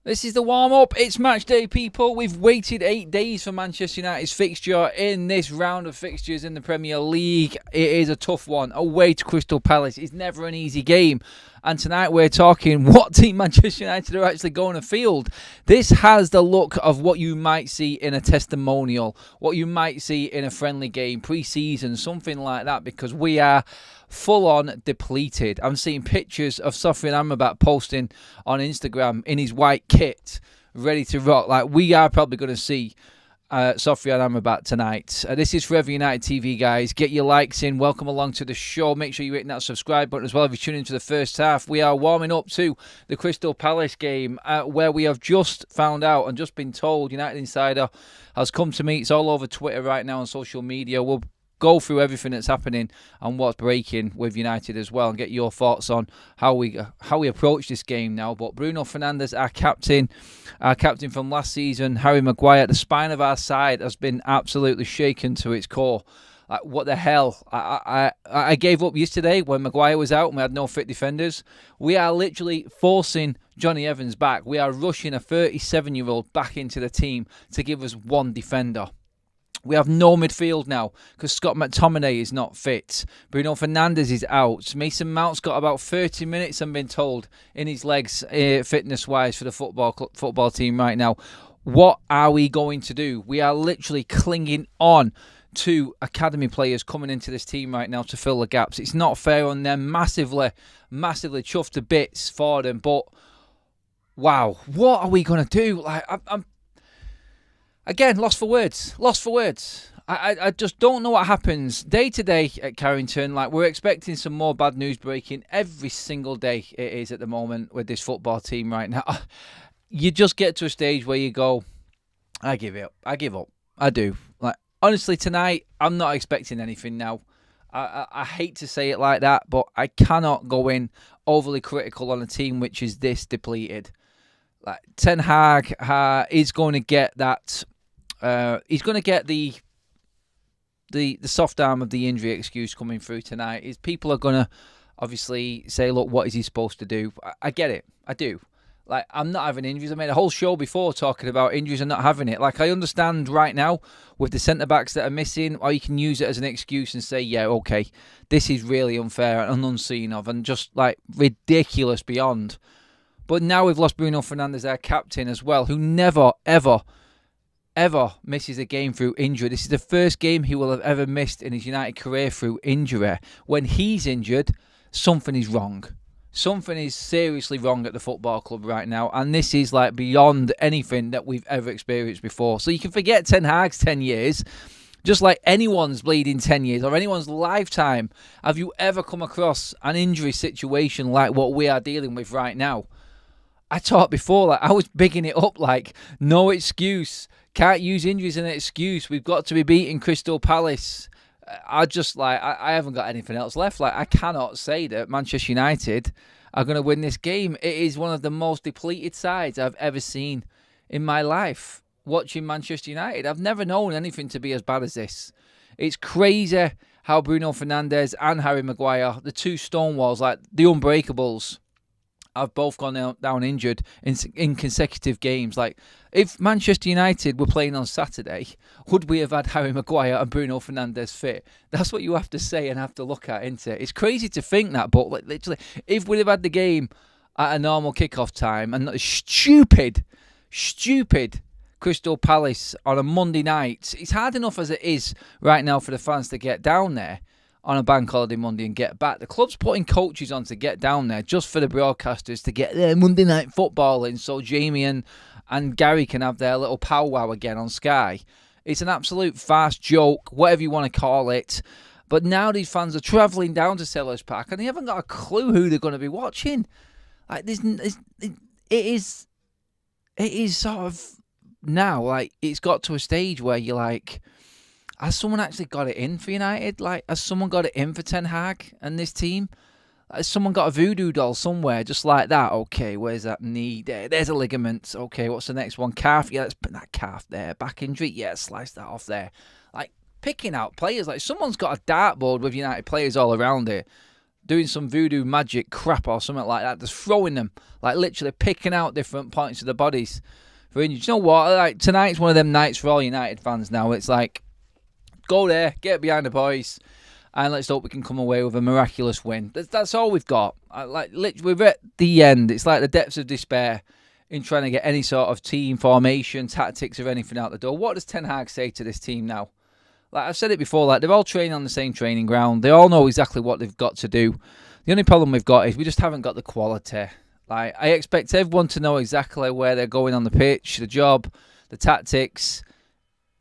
This is the warm-up. It's match day, people. We've waited 8 days for Manchester United's fixture in this round of fixtures in the Premier League. It is a tough one. Away to Crystal Palace is never an easy game. And tonight we're talking what team Manchester United are actually going to field. This has the look of what you might see in a testimonial, what you might see in a friendly game, pre-season, something like that, because we are full-on depleted. I'm seeing pictures of Sofyan Amrabat posting on Instagram in his white kit, ready to rock. Like, we are probably going to see Sofyan Amrabat tonight. This is Forever United TV, guys. Get your likes in. Welcome along to the show. Make sure you're hitting that subscribe button as well if you're tuning into the first half. We are warming up to the Crystal Palace game where we have just found out and just been told, United Insider has come to me. It's all over Twitter right now on social media. We'll go through everything that's happening and what's breaking with United as well and get your thoughts on how we approach this game now. But Bruno Fernandez, our captain from last season, Harry Maguire, the spine of our side has been absolutely shaken to its core. What the hell? I gave up yesterday when Maguire was out and we had no fit defenders. We are literally forcing Johnny Evans back. We are rushing a 37-year-old back into the team to give us one defender. We have no midfield now because Scott McTominay is not fit. Bruno Fernandez is out. Mason Mount's got about 30 minutes, I'm being told, in his legs, fitness-wise, for the football team right now. What are we going to do? We are literally clinging on to academy players coming into this team right now to fill the gaps. It's not fair on them. Massively chuffed to bits for them. But, wow, what are we going to do? I'm again, lost for words. I just don't know what happens day to day at Carrington. Like, we're expecting some more bad news breaking every single day. It is at the moment with this football team right now. You just get to a stage where you go, I give up. I do. Like, honestly, tonight, I'm not expecting anything now. I hate to say it like that, but I cannot go in overly critical on a team which is this depleted. Like, Ten Hag is going to get that. He's going to get the soft arm of the injury excuse coming through tonight. People are going to obviously say, look, what is he supposed to do? I get it. I do. Like, I'm not having injuries. I made a whole show before talking about injuries and not having it. Like, I understand right now with the centre-backs that are missing, or you can use it as an excuse and say, yeah, okay, this is really unfair and unseen of and just, like, ridiculous beyond. But now we've lost Bruno Fernandez, our captain, as well, who never, ever misses a game through injury. This is the first game he will have ever missed in his United career through injury. When he's injured, something is wrong. Something is seriously wrong at the football club right now, and this is like beyond anything that we've ever experienced before. So you can forget Ten Hag's 10 years, just like anyone's bleeding 10 years or anyone's lifetime. Have you ever come across an injury situation like what we are dealing with right now? I talked before, like, I was bigging it up, like, no excuse. Can't use injuries as an excuse. We've got to be beating Crystal Palace. I haven't got anything else left. Like, I cannot say that Manchester United are going to win this game. It is one of the most depleted sides I've ever seen in my life. Watching Manchester United, I've never known anything to be as bad as this. It's crazy how Bruno Fernandez and Harry Maguire, the two stonewalls, like the unbreakables, have both gone down injured in consecutive games. Like, if Manchester United were playing on Saturday, would we have had Harry Maguire and Bruno Fernandez fit? That's what you have to say and have to look at, isn't it? It's crazy to think that, but like, literally, if we'd have had the game at a normal kickoff time and not stupid Crystal Palace on a Monday night, it's hard enough as it is right now for the fans to get down there on a bank holiday Monday and get back. The club's putting coaches on to get down there just for the broadcasters to get their Monday night football in so Jamie and Gary can have their little powwow again on Sky. It's an absolute fast joke, whatever you want to call it. But now these fans are travelling down to Sellers Park and they haven't got a clue who they're going to be watching. Like, it is sort of now, like, it's got to a stage where you're like, has someone actually got it in for United? Like, has someone got it in for Ten Hag and this team? Has someone got a voodoo doll somewhere just like that? Okay, where's that knee? There's a ligament. Okay, what's the next one? Calf? Yeah, let's put that calf there. Back injury? Yeah, slice that off there. Like, picking out players. Like, someone's got a dartboard with United players all around it. doing some voodoo magic crap or something like that, just throwing them, like literally picking out different points of the bodies for injuries. You know what? Like, tonight's one of them nights for all United fans now. It's like, go there, get behind the boys, and let's hope we can come away with a miraculous win. That's all we've got. We're at the end. It's like the depths of despair in trying to get any sort of team formation, tactics, or anything out the door. What does Ten Hag say to this team now? Like I've said it before, like they're all training on the same training ground. They all know exactly what they've got to do. The only problem we've got is we just haven't got the quality. Like I expect everyone to know exactly where they're going on the pitch, the job, the tactics.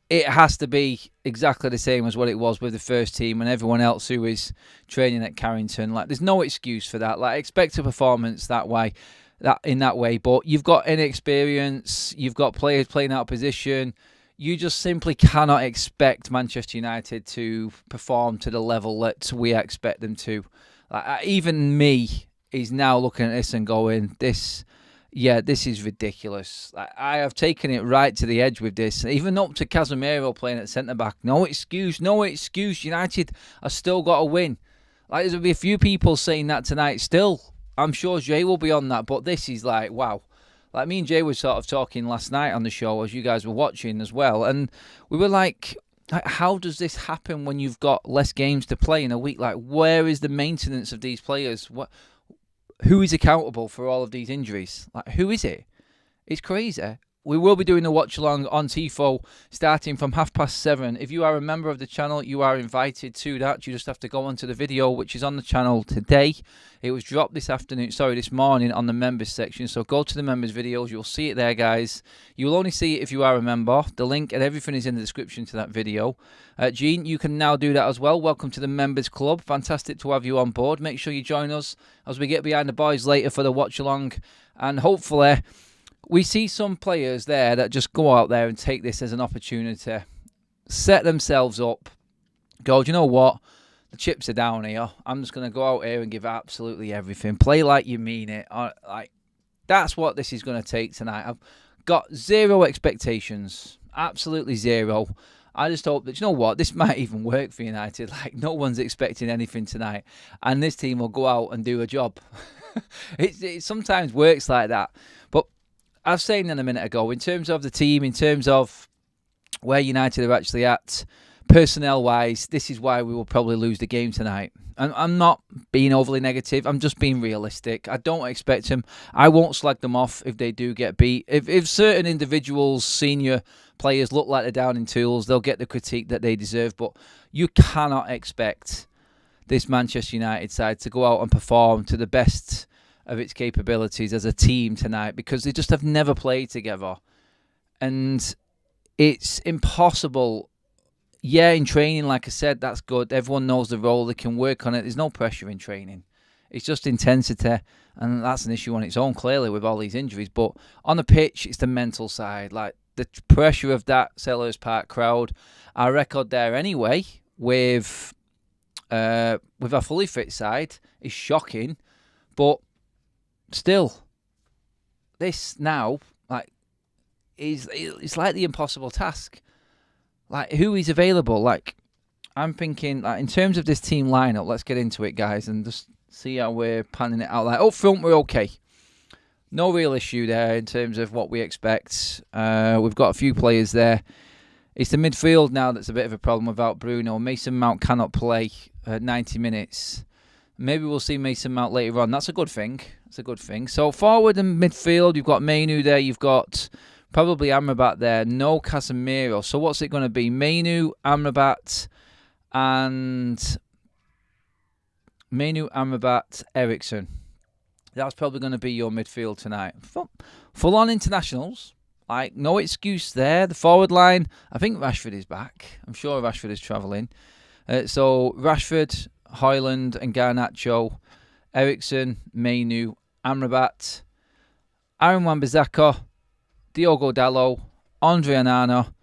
It has to be exactly the same as what it was with the first team and everyone else who is training at Carrington. Like there's no excuse for that. Like I expect a performance in that way, but you've got inexperience, you've got players playing out of position. You just simply cannot expect Manchester United to perform to the level that we expect them to. Like, even me is now looking at this and going, this is ridiculous. Like, I have taken it right to the edge with this. Even up to Casemiro playing at centre-back. No excuse. United have still got to win. Like, there'll be a few people saying that tonight still. I'm sure Jay will be on that, but this is like, wow. Like, me and Jay were sort of talking last night on the show as you guys were watching as well. And we were like, how does this happen when you've got less games to play in a week? Like, where is the maintenance of these players? Who is accountable for all of these injuries? Like, who is it? It's crazy. We will be doing a watch-along on TIFO starting from 7:30. If you are a member of the channel, you are invited to that. You just have to go onto the video, which is on the channel today. It was dropped this morning on the members section. So go to the members videos. You'll see it there, guys. You will only see it if you are a member. The link and everything is in the description to that video. Gene, you can now do that as well. Welcome to the members club. Fantastic to have you on board. Make sure you join us as we get behind the boys later for the watch-along. And hopefully we see some players there that just go out there and take this as an opportunity, set themselves up, go, do you know what? The chips are down here. I'm just going to go out here and give absolutely everything. Play like you mean it. That's what this is going to take tonight. I've got zero expectations. Absolutely zero. I just hope that, you know what? This might even work for United. Like, no one's expecting anything tonight. And this team will go out and do a job. It sometimes works like that. But I was saying a minute ago, in terms of the team, in terms of where United are actually at, personnel-wise, this is why we will probably lose the game tonight. And I'm not being overly negative. I'm just being realistic. I don't expect them. I won't slag them off if they do get beat. If certain individuals, senior players, look like they're down in tools, they'll get the critique that they deserve. But you cannot expect this Manchester United side to go out and perform to the best of its capabilities as a team tonight, because they just have never played together. And it's impossible. Yeah, in training, like I said, that's good. Everyone knows the role. They can work on it. There's no pressure in training. It's just intensity, and that's an issue on its own, clearly, with all these injuries. But on the pitch, it's the mental side. Like, the pressure of that Selhurst Park crowd. Our record there anyway, with our fully fit side, is shocking. But still, this now, like, it's like the impossible task. Like, who is available? Like, I'm thinking, like, in terms of this team lineup, let's get into it, guys, and just see how we're panning it out. Like, up front, we're okay. No real issue there in terms of what we expect. We've got a few players there. It's the midfield now that's a bit of a problem without Bruno. Mason Mount cannot play 90 minutes. Maybe we'll see Mason Mount later on. That's a good thing. That's a good thing. So forward and midfield, you've got Mainu there. You've got probably Amrabat there. No Casemiro. So what's it going to be? Mainu, Amrabat, Eriksen. That's probably going to be your midfield tonight. Full-on internationals. Like, no excuse there. The forward line, I think Rashford is back. I'm sure Rashford is travelling. So Rashford, Højlund and Garnacho, Eriksen, Mainu, Amrabat, Aaron Wan-Bissaka, Diogo Dalot, Andre Onana,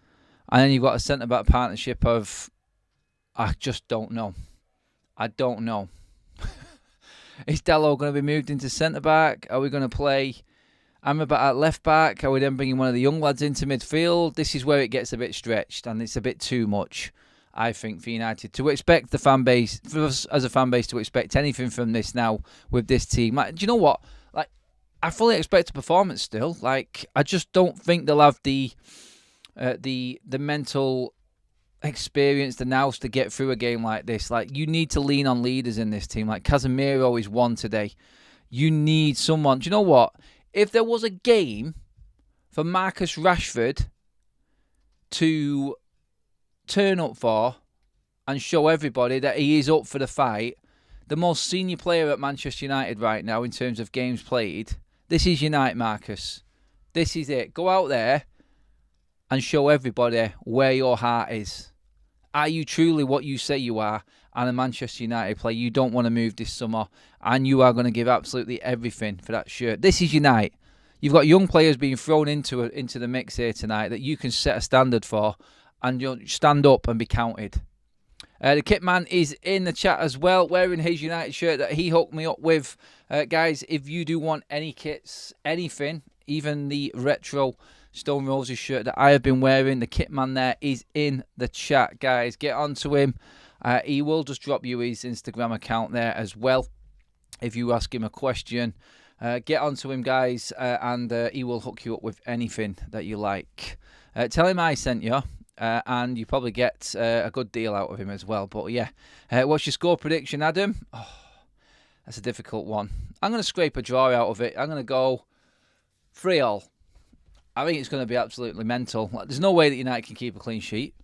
and then you've got a centre-back partnership of, I just don't know. I don't know. Is Dalot going to be moved into centre-back? Are we going to play Amrabat at left-back? Are we then bringing one of the young lads into midfield? This is where it gets a bit stretched, and it's a bit too much. I think, for United to expect the fan base, for us as a fan base, to expect anything from this now with this team. Like, do you know what? Like, I fully expect a performance still. Like, I just don't think they'll have the mental experience, the nous to get through a game like this. Like, you need to lean on leaders in this team. Like, Casemiro is one today. You need someone. Do you know what? If there was a game for Marcus Rashford to turn up for and show everybody that he is up for the fight, the most senior player at Manchester United right now in terms of games played, this is your night, Marcus. This is it. Go out there and show everybody where your heart is. Are you truly what you say you are and a Manchester United player? You don't want to move this summer, and you are going to give absolutely everything for that shirt. This is your night. You've got young players being thrown into the mix here tonight that you can set a standard for, and you'll stand up and be counted. The kit man is in the chat as well, wearing his United shirt that he hooked me up with. Guys, if you do want any kits, anything, even the retro Stone Roses shirt that I have been wearing, the kit man there is in the chat, guys. Get onto him. He will just drop you his Instagram account there as well if you ask him a question. Get onto him, guys, and he will hook you up with anything that you like. Tell him I sent you, and you probably get a good deal out of him as well. But yeah, what's your score prediction, Adam? Oh, that's a difficult one. I'm going to scrape a draw out of it. I'm going to go 3-3. I think it's going to be absolutely mental. There's no way that United can keep a clean sheet.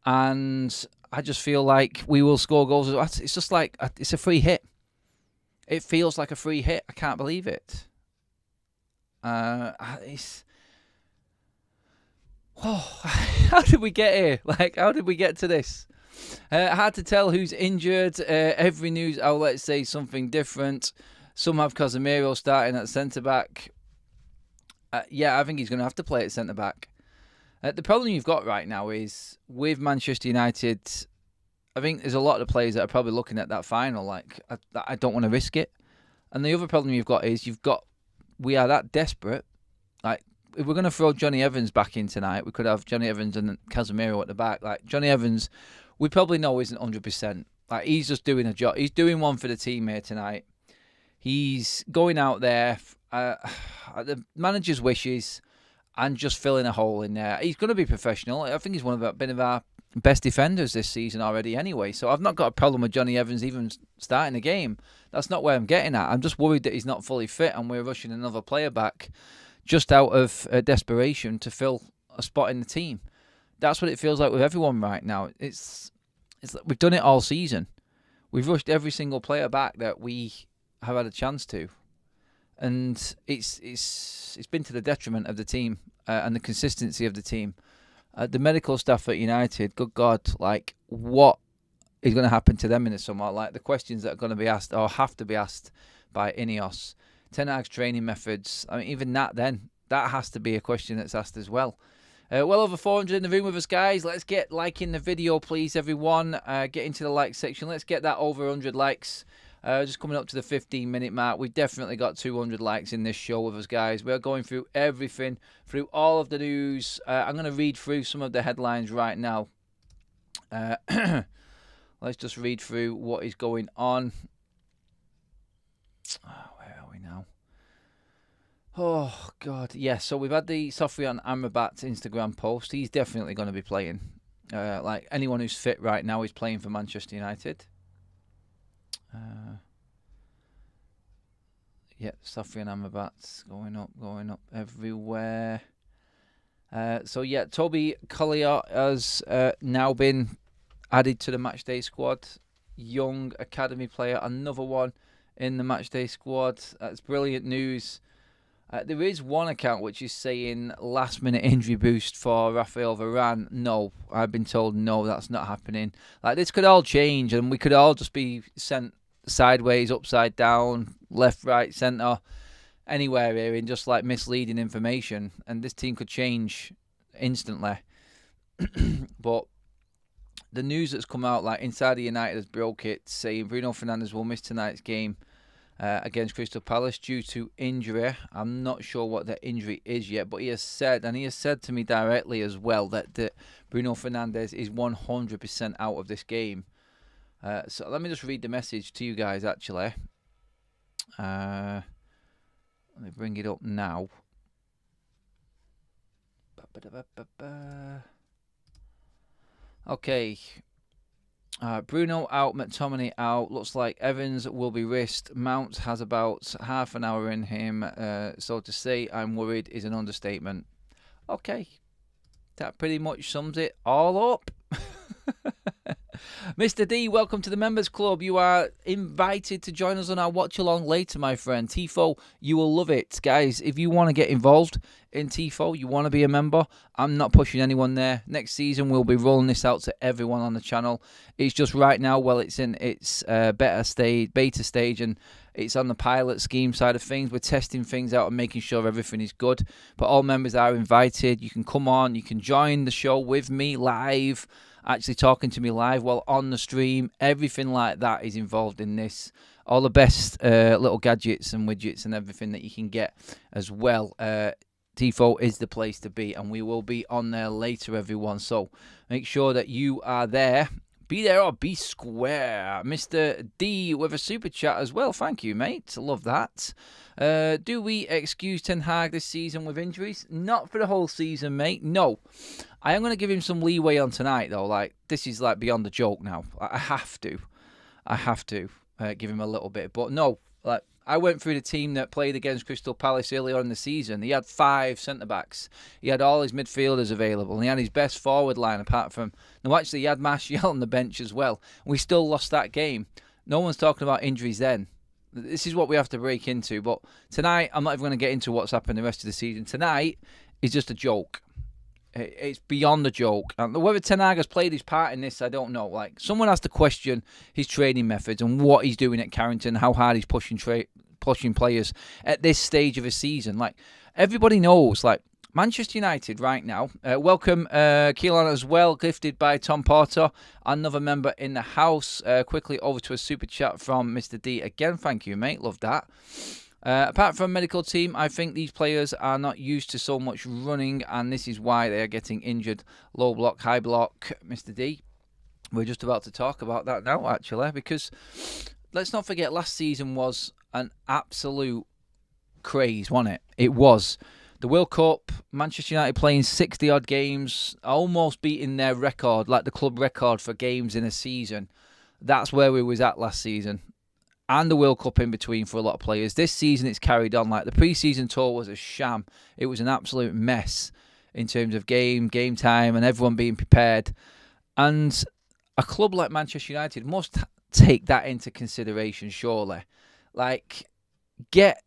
And I just feel like we will score goals. It's just like, it's a free hit. It feels like a free hit. I can't believe it. How did we get here? Like, how did we get to this? Hard to tell who's injured. Every news outlet says something different. Some have Casemiro starting at centre-back. Yeah, I think he's going to have to play at centre-back. The problem you've got right now is, with Manchester United, I think there's a lot of players that are probably looking at that final like, I don't want to risk it. And the other problem you've got is, we are that desperate. Like, if we're going to throw Johnny Evans back in tonight, we could have Johnny Evans and Casemiro at the back. Like, Johnny Evans, we probably know isn't 100%. Like, he's just doing a job. He's doing one for the team here tonight. He's going out there the manager's wishes and just filling a hole in there. He's going to be professional. I think he's been of our best defenders this season already anyway. So I've not got a problem with Johnny Evans even starting the game. That's not where I'm getting at. I'm just worried that he's not fully fit and we're rushing another player back just out of desperation to fill a spot in the team. That's what it feels like with everyone right now. It's like we've done it all season. We've rushed every single player back that we have had a chance to. And it's been to the detriment of the team and the consistency of the team. The medical staff at United, good God, like, what is going to happen to them in the summer? Like, the questions that are going to be asked or have to be asked by Ineos. Ten Hags training methods. I mean, even that has to be a question that's asked as well. Well over 400 in the room with us, guys. Let's get liking the video, please, everyone. Get into the like section. Let's get that over 100 likes. Just coming up to the 15-minute mark. We've definitely got 200 likes in this show with us, guys. We're going through everything, through all of the news. I'm going to read through some of the headlines right now. Let's just read through what is going on. Where are we now? Oh, God. Yeah, so we've had the Sofian Amrabat Instagram post. He's definitely going to be playing. Like, anyone who's fit right now is playing for Manchester United. Yeah, Sofian Amrabat's going up everywhere. So yeah, Toby Collier has now been added to the matchday squad. Young academy player, another one in the matchday squad. That's brilliant news. There is one account which is saying last minute injury boost for Rafael Varane. No, I've been told no, that's not happening. Like, this could all change and we could all just be sent sideways, upside down, left, right, centre, anywhere here in just like misleading information, and this team could change instantly. But the news that's come out, like, Insider United has broke it, saying Bruno Fernandez will miss tonight's game against Crystal Palace due to injury. I'm not sure what that injury is yet, but he has said to me directly as well that Bruno Fernandez is 100% out of this game. So let me just read the message to you guys, actually. Let me bring it up now. Okay. Bruno out, McTominay out. Looks like Evans will be risked. Mount has about half an hour in him. So to say I'm worried is an understatement. Okay. That pretty much sums it all up. Mr. D, welcome to the Members Club. You are invited to join us on our watch along later, my friend. TIFO, you will love it. Guys, if you want to get involved in TIFO, you want to be a member, I'm not pushing anyone there. Next season, we'll be rolling this out to everyone on the channel. It's just right now, well, it's in its beta stage, and it's on the pilot scheme side of things. We're testing things out and making sure everything is good. But all members are invited. You can come on. You can join the show with me live, actually talking to me live while on the stream. Everything like that is involved in this. All the best little gadgets and widgets and everything that you can get as well. TIFO is the place to be, and we will be on there later, everyone. So make sure that you are there. Be there or be square. Mr. D with a super chat as well. Thank you, mate. Love that. Do we excuse Ten Hag this season with injuries? Not for the whole season, mate. No. I am going to give him some leeway on tonight, though. Like, this is like beyond the joke now. I have to. Give him a little bit. But no, like, I went through the team that played against Crystal Palace earlier in the season. He had 5 centre-backs. He had all his midfielders available. And he had his best forward line apart from... No, actually, he had Martial on the bench as well. We still lost that game. No one's talking about injuries then. This is what we have to break into. But tonight, I'm not even going to get into what's happened the rest of the season. Tonight is just a joke. It's beyond the joke. And whether Ten Hag has played his part in this, I don't know. Like, someone has to question his training methods and what he's doing at Carrington, how hard he's pushing players at this stage of a season. Like, everybody knows, like, Manchester United right now. Welcome, Keelan, as well, gifted by Tom Porter, another member in the house. Quickly over to a super chat from Mr. D. Again, thank you, mate. Love that. Apart from medical team, I think these players are not used to so much running, and this is why they are getting injured. Low block, high block, Mr. D. We're just about to talk about that now, actually, because let's not forget last season was an absolute craze, wasn't it? It was. The World Cup, Manchester United playing 60-odd games, almost beating their record, like the club record for games in a season. That's where we was at last season. And the World Cup in between for a lot of players. This season it's carried on. Like, the pre-season tour was a sham. It was an absolute mess in terms of game time, and everyone being prepared. And a club like Manchester United must take that into consideration, surely. Like, get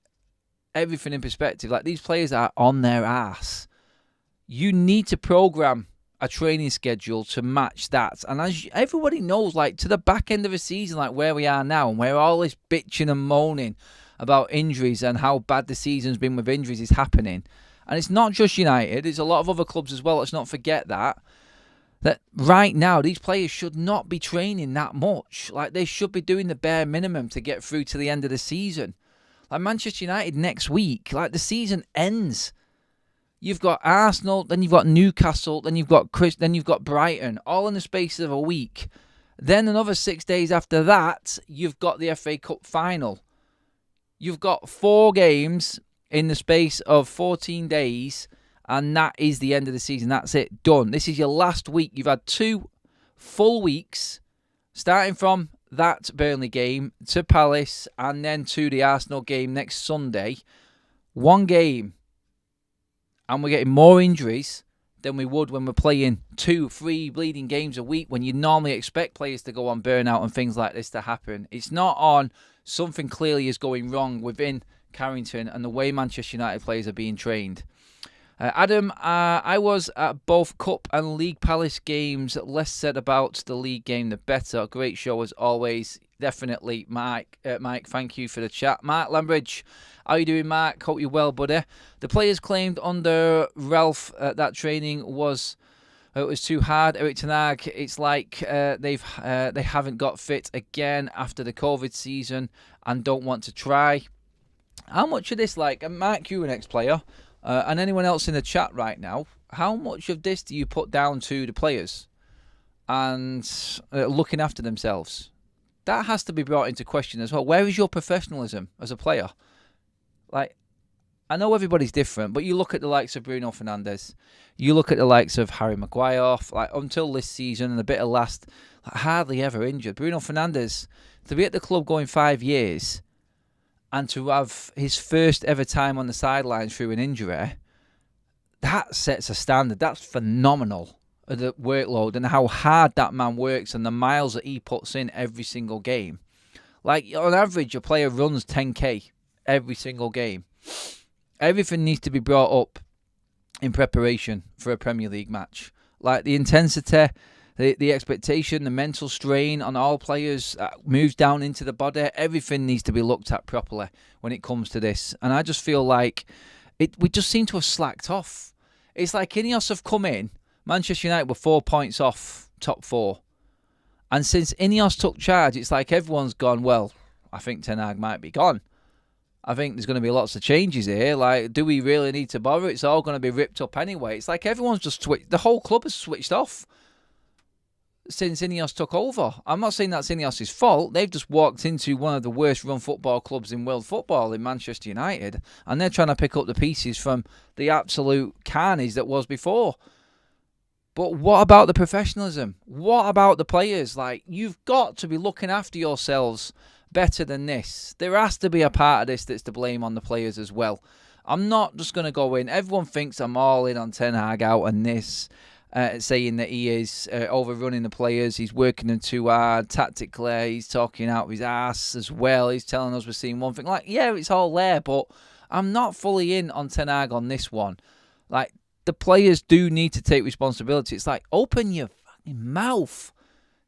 everything in perspective. Like, these players are on their ass. You need to program a training schedule to match that. And as everybody knows, like, to the back end of the season, like where we are now, and where all this bitching and moaning about injuries and how bad the season's been with injuries is happening. And it's not just United, it's a lot of other clubs as well. Let's not forget that right now these players should not be training that much. Like, they should be doing the bare minimum to get through to the end of the season. Like, Manchester United next week, like, the season ends. You've got Arsenal, then you've got Newcastle, then you've got Brighton, all in the space of a week. Then another 6 days after that, you've got the FA Cup final. You've got 4 games in the space of 14 days, and that is the end of the season. That's it, done. This is your last week. You've had 2 full weeks, starting from that Burnley game to Palace, and then to the Arsenal game next Sunday. 1 game. And we're getting more injuries than we would when we're playing 2-3 bleeding games a week, when you normally expect players to go on burnout and things like this to happen. It's not on. Something clearly is going wrong within Carrington and the way Manchester United players are being trained. Adam, I was at both Cup and League Palace games. Less said about the league game, the better. Great show as always. Definitely, Mike. Mike, thank you for the chat. Mark Lambridge, how you doing, Mark? Hope you're well, buddy. The players claimed under Ralph that training was It was too hard. Erik Ten Hag, it's like they haven't got fit again after the COVID season and don't want to try. How much of this, like, and Mark, you an ex-player, and anyone else in the chat right now, how much of this do you put down to the players and looking after themselves? That has to be brought into question as well. Where is your professionalism as a player? Like, I know everybody's different, but you look at the likes of Bruno Fernandez, you look at the likes of Harry Maguire, like until this season and a bit of last, like, hardly ever injured. Bruno Fernandez, to be at the club going 5 years and to have his first ever time on the sidelines through an injury, that sets a standard. That's phenomenal, the workload and how hard that man works and the miles that he puts in every single game. Like, on average, a player runs 10k every single game. Everything needs to be brought up in preparation for a Premier League match. Like the intensity, the expectation, the mental strain on all players moves down into the body. Everything needs to be looked at properly when it comes to this. And I just feel like we just seem to have slacked off. It's like Ineos have come in. Manchester United were 4 points off top 4. And since Ineos took charge, it's like everyone's gone, well, I think Ten Hag might be gone. I think there's going to be lots of changes here. Like, do we really need to bother? It's all going to be ripped up anyway. It's like everyone's just switched. The whole club has switched off since Ineos took over. I'm not saying that's Ineos' fault. They've just walked into one of the worst run football clubs in world football in Manchester United, and they're trying to pick up the pieces from the absolute carnage that was before. But what about the professionalism? What about the players? Like, you've got to be looking after yourselves better than this. There has to be a part of this that's to blame on the players as well. I'm not just going to go in. Everyone thinks I'm all in on Ten Hag out and this, saying that he is overrunning the players. He's working them too hard tactically. He's talking out of his ass as well. He's telling us we're seeing one thing. Like, yeah, it's all there, but I'm not fully in on Ten Hag on this one. Like, the players do need to take responsibility. It's like, open your fucking mouth.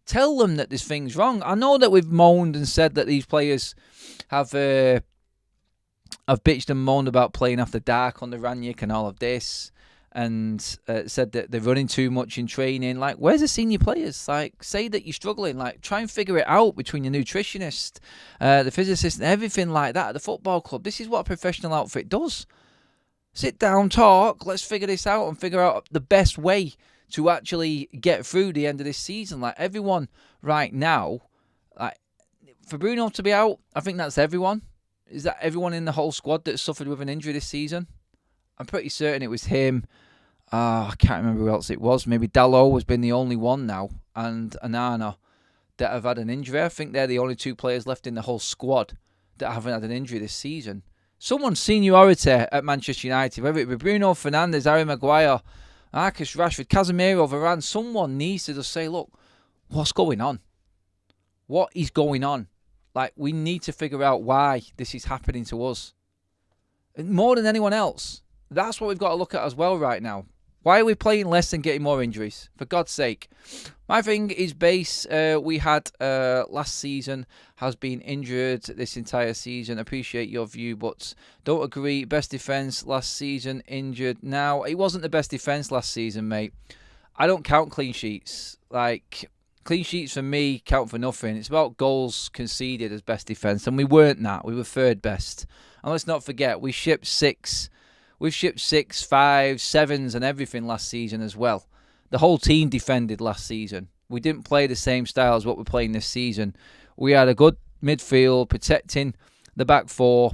Tell them that this thing's wrong. I know that we've moaned and said that these players have bitched and moaned about playing after dark on the Ranić and all of this, and said that they're running too much in training. Like, where's the senior players? Like, say that you're struggling. Like, try and figure it out between your nutritionist, the physicist, and everything like that at the football club. This is what a professional outfit does. Sit down, talk, let's figure this out and figure out the best way to actually get through the end of this season. Like, everyone right now, like, for Bruno to be out, I think that's everyone. Is that everyone in the whole squad that suffered with an injury this season? I'm pretty certain it was him. I can't remember who else it was. Maybe Dalot has been the only one now, and Anana, that have had an injury. I think they're the only 2 players left in the whole squad that haven't had an injury this season. Someone's seniority at Manchester United, whether it be Bruno Fernandez, Harry Maguire, Marcus Rashford, Casemiro, Varane, someone needs to just say, look, what's going on? What is going on? Like, we need to figure out why this is happening to us. And more than anyone else. That's what we've got to look at as well right now. Why are we playing less and getting more injuries? For God's sake. My thing is base. We had last season has been injured this entire season. Appreciate your view, but don't agree. Best defence last season, injured now. It wasn't the best defence last season, mate. I don't count clean sheets. Like, clean sheets for me count for nothing. It's about goals conceded as best defence, and we weren't that. We were third best. And let's not forget, we shipped 6. We've shipped 6, 5, 7s and everything last season as well. The whole team defended last season. We didn't play the same style as what we're playing this season. We had a good midfield protecting the back 4,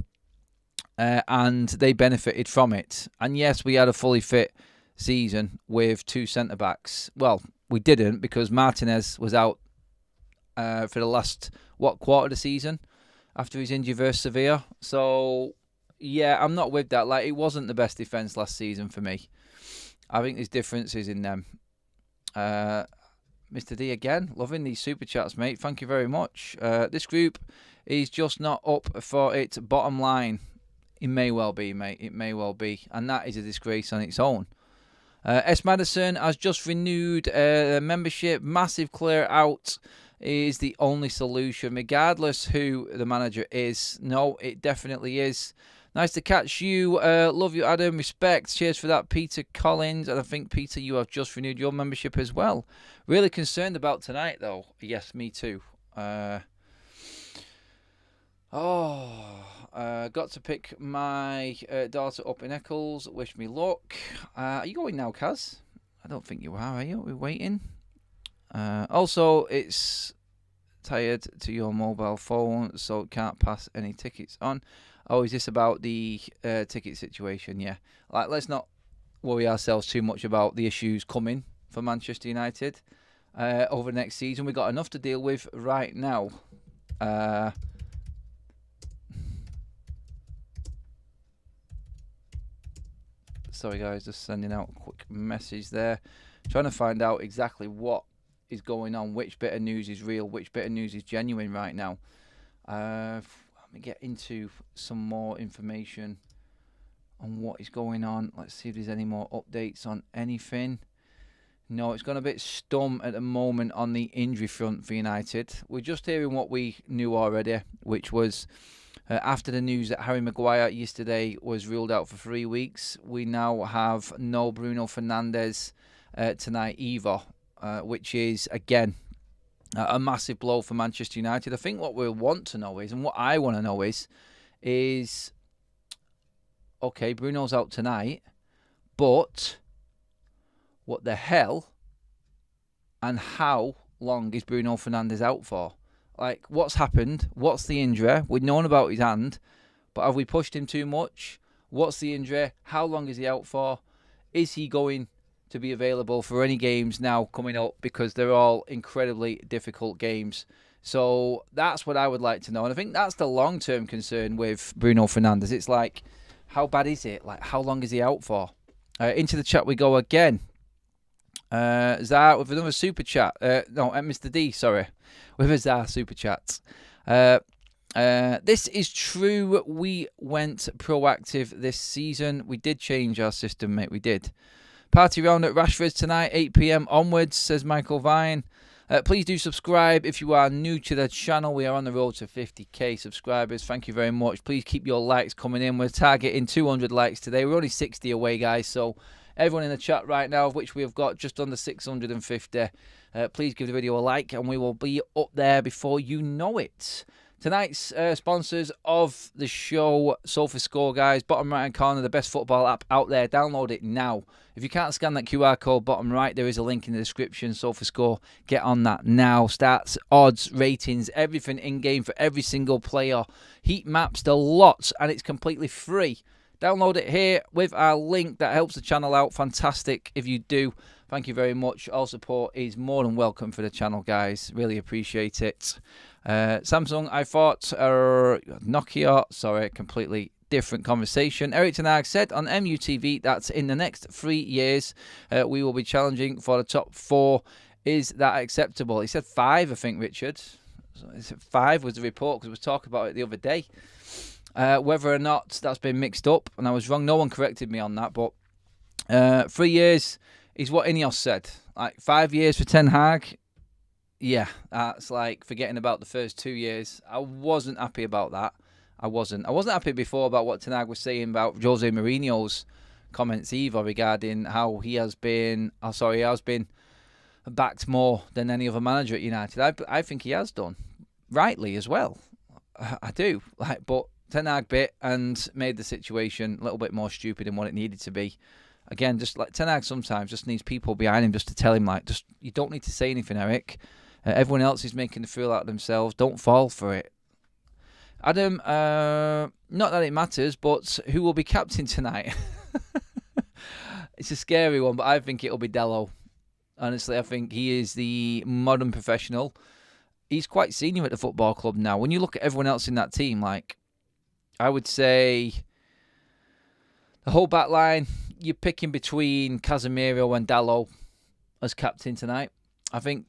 and they benefited from it. And yes, we had a fully fit season with 2 centre-backs. Well, we didn't, because Martinez was out for the last, quarter of the season after his injury versus Sevilla. So, yeah, I'm not with that. Like, it wasn't the best defence last season for me. I think there's differences in them. Mr. D again, loving these super chats, mate. Thank you very much. This group is just not up for its bottom line. It may well be, mate. It may well be. And that is a disgrace on its own. S. Madison has just renewed membership. Massive clear out is the only solution, regardless who the manager is. No, it definitely is. Nice to catch you. Love you, Adam. Respect. Cheers for that, Peter Collins. And I think, Peter, you have just renewed your membership as well. Really concerned about tonight, though. Yes, me too. Got to pick my daughter up in Eccles. Wish me luck. Are you going now, Kaz? I don't think you are you? We're waiting. Also, it's tied to your mobile phone, so it can't pass any tickets on. Oh, is this about the ticket situation? Yeah. Let's not worry ourselves too much about the issues coming for Manchester United over the next season. We've got enough to deal with right now. Sorry, guys, just sending out a quick message there. Trying to find out exactly what is going on, which bit of news is real, which bit of news is genuine right now. Let me get into some more information on what is going on. Let's see if there's any more updates on anything. No, it's gone a bit stum at the moment on the injury front for United. We're just hearing what we knew already, which was after the news that Harry Maguire yesterday was ruled out for 3 weeks. We now have no Bruno Fernandez tonight either, which is, again, a massive blow for Manchester United. I think what we want to know is, and what I want to know is, okay, Bruno's out tonight, but what the hell and how long is Bruno Fernandez out for? Like, what's happened? What's the injury? We've known about his hand, but have we pushed him too much? What's the injury? How long is he out for? Is he going to be available for any games now coming up? Because they're all incredibly difficult games. So that's what I would like to know. And I think that's the long-term concern with Bruno Fernandes. It's like, how bad is it? Like, how long is he out for? Into the chat we go again. Zar with another super chat. Mr. D, sorry. With a Zar super chat. This is true. We went proactive this season. We did change our system, mate. We did. Party round at Rashford's tonight, 8 p.m. onwards, says Michael Vine. Please do subscribe if you are new to the channel. We are on the road to 50k subscribers. Thank you very much. Please keep your likes coming in. We're targeting 200 likes today. We're only 60 away, guys. So everyone in the chat right now, of which we have got just under 650, please give the video a like and we will be up there before you know it. Tonight's sponsors of the show, SofaScore, guys. Bottom right-hand corner, the best football app out there. Download it now. If you can't scan that QR code, bottom right, there is a link in the description. SofaScore, get on that now. Stats, odds, ratings, everything in-game for every single player. Heat maps, the lots, and it's completely free. Download it here with our link. That helps the channel out. Fantastic if you do. Thank you very much. All support is more than welcome for the channel, guys. Really appreciate it. Samsung, I thought, Nokia, sorry, completely different conversation. Eric Ten Hags said on MUTV that in the next 3 years, we will be challenging for the top 4. Is that acceptable? He said 5, I think, Richard. He said 5 was the report because we were talking about it the other day. Whether or not that's been mixed up, and I was wrong, no one corrected me on that, but 3 years is what Ineos said. Like 5 years for Ten Hag, yeah, that's like forgetting about the first 2 years. I wasn't happy about that. I wasn't happy before about what Ten Hag was saying about Jose Mourinho's comments either regarding how he has been, he has been backed more than any other manager at United. I think he has done, rightly as well. I do, but Ten Hag bit and made the situation a little bit more stupid than what it needed to be. Again, just like Ten Hag sometimes just needs people behind him just to tell him, just you don't need to say anything, Eric. Everyone else is making the fool out of themselves. Don't fall for it. Adam, not that it matters, but who will be captain tonight? It's a scary one, but I think it'll be Dello. Honestly, I think he is the modern professional. He's quite senior at the football club now. When you look at everyone else in that team, I would say the whole back line, you're picking between Casemiro and Dalot as captain tonight. I think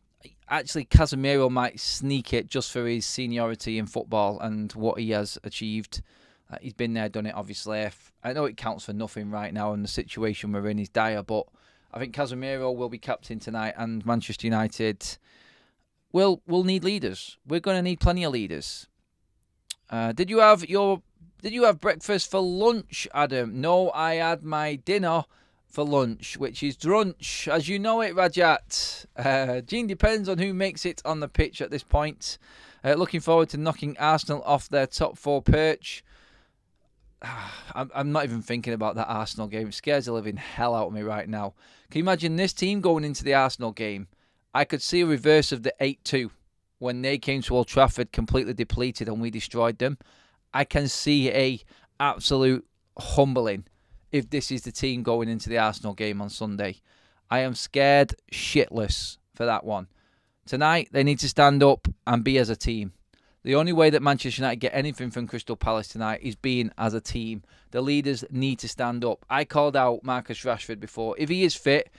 actually Casemiro might sneak it just for his seniority in football and what he has achieved. He's been there, done it, obviously. I know it counts for nothing right now and the situation we're in is dire, but I think Casemiro will be captain tonight and Manchester United will need leaders. We're going to need plenty of leaders. Did you have your Did you have breakfast for lunch, Adam? No, I had my dinner for lunch, which is drunch, as you know it, Rajat. Gene, depends on who makes it on the pitch at this point. Looking forward to knocking Arsenal off their top 4 perch. I'm not even thinking about that Arsenal game. It scares the living hell out of me right now. Can you imagine this team going into the Arsenal game? I could see a reverse of the 8-2 when they came to Old Trafford completely depleted and we destroyed them. I can see a absolute humbling if this is the team going into the Arsenal game on Sunday. I am scared shitless for that one. Tonight, they need to stand up and be as a team. The only way that Manchester United get anything from Crystal Palace tonight is being as a team. The leaders need to stand up. I called out Marcus Rashford before. If he is fit,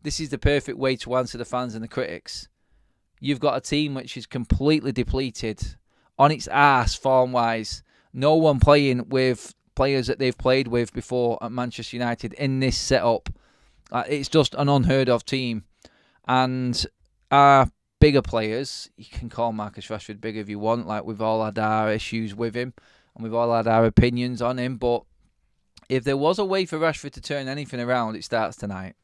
this is the perfect way to answer the fans and the critics. You've got a team which is completely depleted, on its arse form-wise. No one playing with players that they've played with before at Manchester United in this setup. It's just an unheard of team. And our bigger players, you can call Marcus Rashford big if you want, like we've all had our issues with him and we've all had our opinions on him, but if there was a way for Rashford to turn anything around, it starts tonight.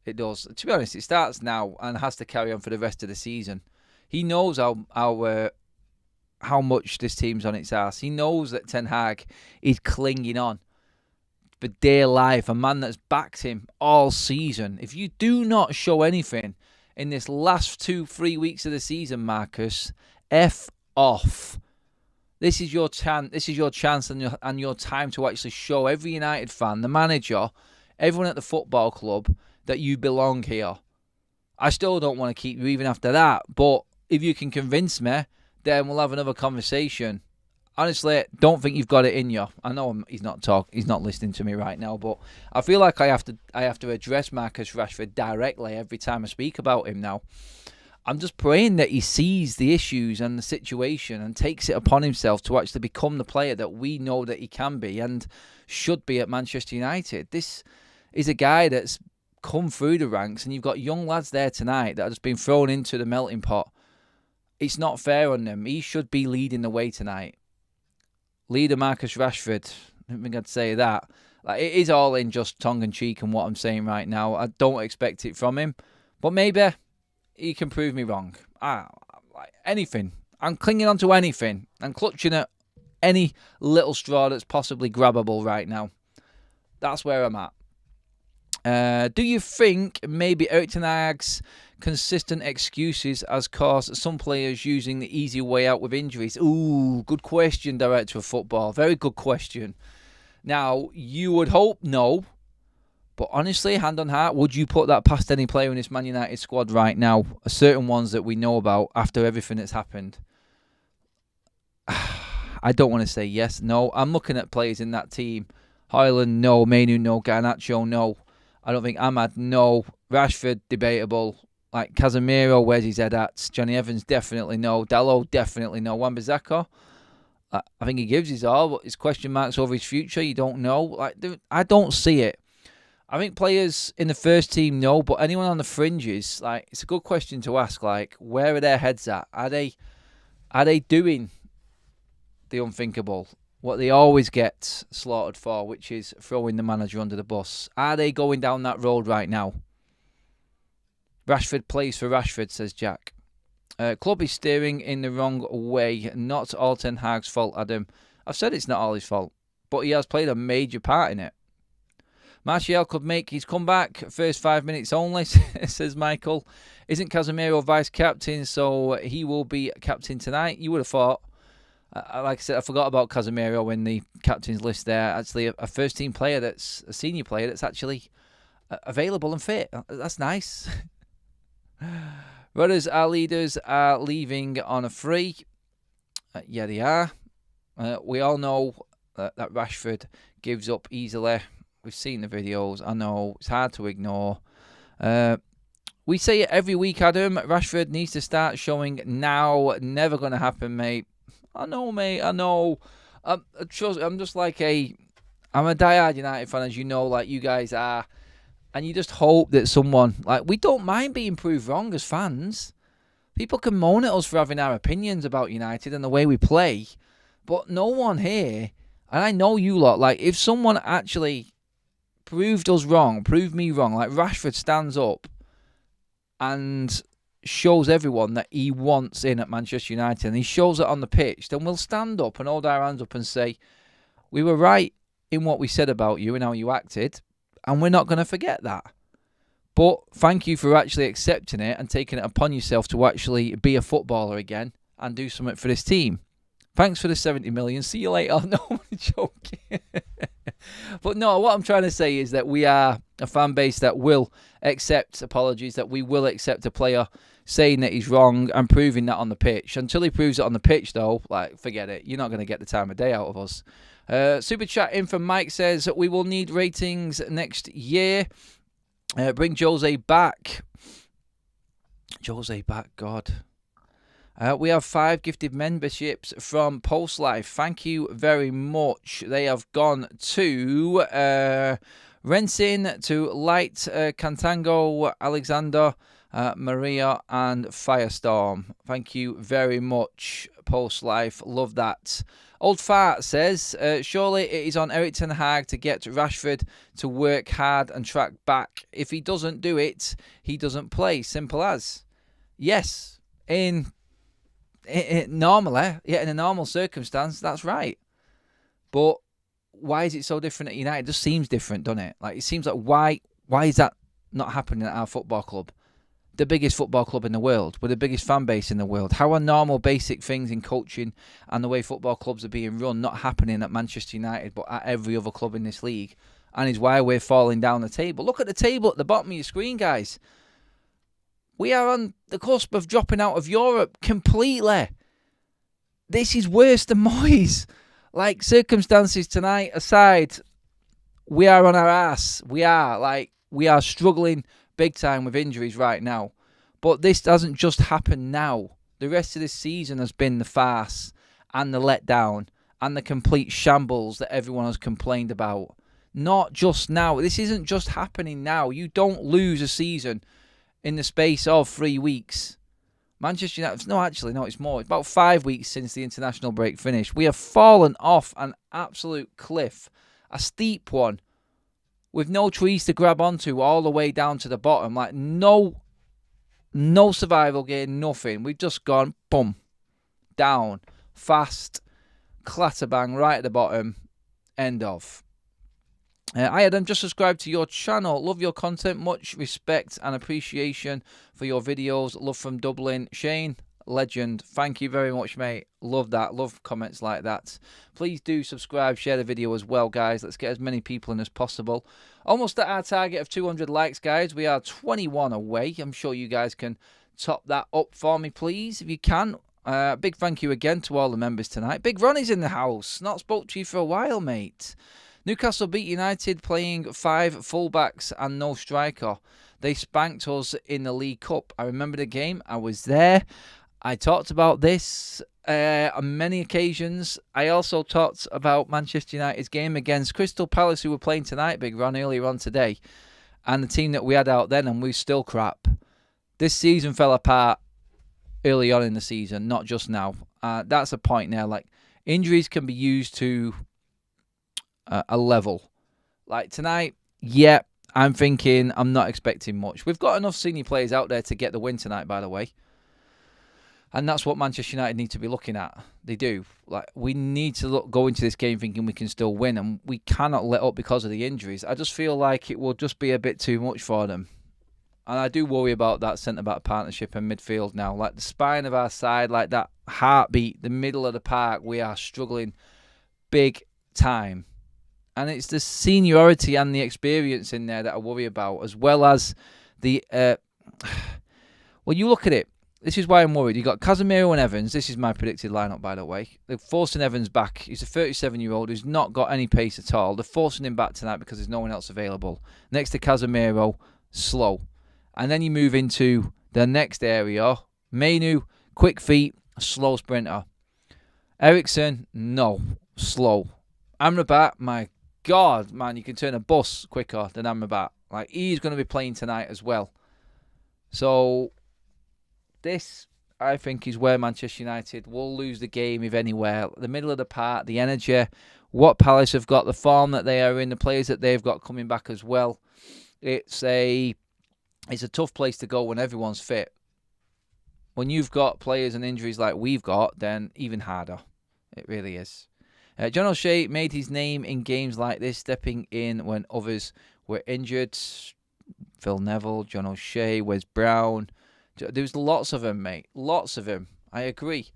It does. To be honest, it starts now and has to carry on for the rest of the season. He knows how much this team's on its ass. He knows that Ten Hag is clinging on for dear life, a man that's backed him all season. If you do not show anything in this last 2-3 weeks of the season, Marcus, F off. This is your chance. This is your chance and your time to actually show every United fan, the manager, everyone at the football club, that you belong here. I still don't want to keep you even after that, but if you can convince me, then we'll have another conversation. Honestly, don't think you've got it in you. I know he's not listening to me right now, but I feel like I have to address Marcus Rashford directly every time I speak about him now. I'm just praying that he sees the issues and the situation and takes it upon himself to actually become the player that we know that he can be and should be at Manchester United. This is a guy that's come through the ranks, and you've got young lads there tonight that have just been thrown into the melting pot. It's not fair on them. He should be leading the way tonight. Leader Marcus Rashford. I don't think I'd say that. Like, it is all in just tongue-in-cheek and what I'm saying right now. I don't expect it from him. But maybe he can prove me wrong. Anything. I'm clinging on to anything. I'm clutching at any little straw that's possibly grabbable right now. That's where I'm at. Do you think maybe Ten Hags' consistent excuses has caused some players using the easy way out with injuries? Ooh, good question, Director of Football. Very good question. Now, you would hope no. But honestly, hand on heart, would you put that past any player in this Man United squad right now? Certain ones that we know about after everything that's happened. I don't want to say yes, no. I'm looking at players in that team. Højlund, no. Mainu, no. Garnacho, no. I don't think Ahmad, no. Rashford, debatable. Like Casemiro, where's his head at? Johnny Evans, definitely no. Dalot, definitely no. Wan-Bissaka, I think he gives his all, but his question marks over his future. You don't know. I don't see it. I think players in the first team know, but anyone on the fringes, it's a good question to ask. Where are their heads at? Are they doing the unthinkable? What they always get slaughtered for, which is throwing the manager under the bus. Are they going down that road right now? Rashford plays for Rashford, says Jack. Club is steering in the wrong way. Not all Ten Hag's fault, Adam. I've said it's not all his fault, but he has played a major part in it. Martial could make his comeback. First 5 minutes only, says Michael. Isn't Casemiro vice-captain, so he will be captain tonight? You would have thought. Like I said, I forgot about Casemiro in the captain's list there. Actually, a first-team player that's a senior player that's actually available and fit. That's nice. Rudders, our leaders, are leaving on a free. Yeah, they are. We all know that Rashford gives up easily. We've seen the videos. I know. It's hard to ignore. We say it every week, Adam. Rashford needs to start showing now. Never going to happen, mate. I know, mate. I know. I'm just I'm a diehard United fan, as you know, like you guys are. And you just hope that someone, we don't mind being proved wrong as fans. People can moan at us for having our opinions about United and the way we play. But no one here, And I know you lot, like, if someone actually proved us wrong, proved me wrong, like Rashford stands up and shows everyone that he wants in at Manchester United, and he shows it on the pitch, then we'll stand up and hold our hands up and say, we were right in what we said about you and how you acted, and we're not going to forget that. But thank you for actually accepting it and taking it upon yourself to actually be a footballer again and do something for this team. Thanks for the 70 million. See you later. No, I'm joking. But no, what I'm trying to say is that we are a fan base that will accept apologies, that we will accept a player saying that he's wrong and proving that on the pitch. Until he proves it on the pitch, though, like, forget it. You're not going to get the time of day out of us. Super chat in from Mike says, we will need ratings next year. Bring Jose back. Jose back, God. We have 5 gifted memberships from Post Life. Thank you very much. They have gone to Rensin, to Light, Cantango, Alexander, Maria, and Firestorm. Thank you very much, Post Life. Love that. Old Fart says, surely it is on Eric Ten Hag to get Rashford to work hard and track back. If he doesn't do it, he doesn't play. Simple as. Yes, normally, yeah, in a normal circumstance, that's right. But why is it so different at United? It just seems different, doesn't it? Like, it seems like why is that not happening at our football club? The biggest football club in the world, with the biggest fan base in the world. How are normal basic things in coaching and the way football clubs are being run not happening at Manchester United but at every other club in this league? And is why we're falling down the table. Look at the table at the bottom of your screen, guys. We are on the cusp of dropping out of Europe completely. This is worse than Moyes. Like, circumstances tonight aside, we are on our ass. We are struggling big time with injuries right now. But this doesn't just happen now. The rest of this season has been the farce and the letdown and the complete shambles that everyone has complained about. Not just now. This isn't just happening now. You don't lose a season in the space of 3 weeks. Manchester United, no, it's more. It's about 5 weeks since the international break finished. We have fallen off an absolute cliff, a steep one, with no trees to grab onto all the way down to the bottom. Like, no survival gear, nothing. We've just gone, boom, down, fast, clatterbang, right at the bottom, end of. Hi Adam, just subscribed to your channel. Love your content. Much respect and appreciation for your videos. Love from Dublin. Shane, legend. Thank you very much, mate. Love that. Love comments like that. Please do subscribe, share the video as well, guys. Let's get as many people in as possible. Almost at our target of 200 likes, guys. We are 21 away. I'm sure you guys can top that up for me, please, if you can. Big thank you again to all the members tonight. Big Ronnie's in the house. Not spoke to you for a while, mate. Newcastle beat United playing 5 fullbacks and no striker. They spanked us in the League Cup. I remember the game. I was there. I talked about this on many occasions. I also talked about Manchester United's game against Crystal Palace, who were playing tonight, Big Ron, earlier on today. And the team that we had out then, and we still crap. This season fell apart early on in the season, not just now. That's a point now. Like, injuries can be used to a level. Like tonight, yeah, I'm thinking I'm not expecting much. We've got enough senior players out there to get the win tonight, by the way. And that's what Manchester United need to be looking at. They do. Like, we need to go into this game thinking we can still win, and we cannot let up because of the injuries. I just feel like it will just be a bit too much for them. And I do worry about that centre-back partnership in midfield now. Like, the spine of our side, like that heartbeat, the middle of the park, we are struggling big time. And it's the seniority and the experience in there that I worry about, as well as the... well, you look at it. This is why I'm worried. You've got Casemiro and Evans. This is my predicted lineup, by the way. They're forcing Evans back. He's a 37-year-old who's not got any pace at all. They're forcing him back tonight because there's no one else available. Next to Casemiro, slow. And then you move into the next area. Mainu, quick feet, slow sprinter. Eriksen, no, slow. Amrabat, my God, man, you can turn a bus quicker than Amrabat. Like, he's going to be playing tonight as well. So, this, I think, is where Manchester United will lose the game, if anywhere. The middle of the park, the energy, what Palace have got, the form that they are in, the players that they've got coming back as well. It's a tough place to go when everyone's fit. When you've got players and injuries like we've got, then even harder. It really is. John O'Shea made his name in games like this, stepping in when others were injured. Phil Neville, John O'Shea, Wes Brown. There's lots of them, mate. Lots of them. I agree.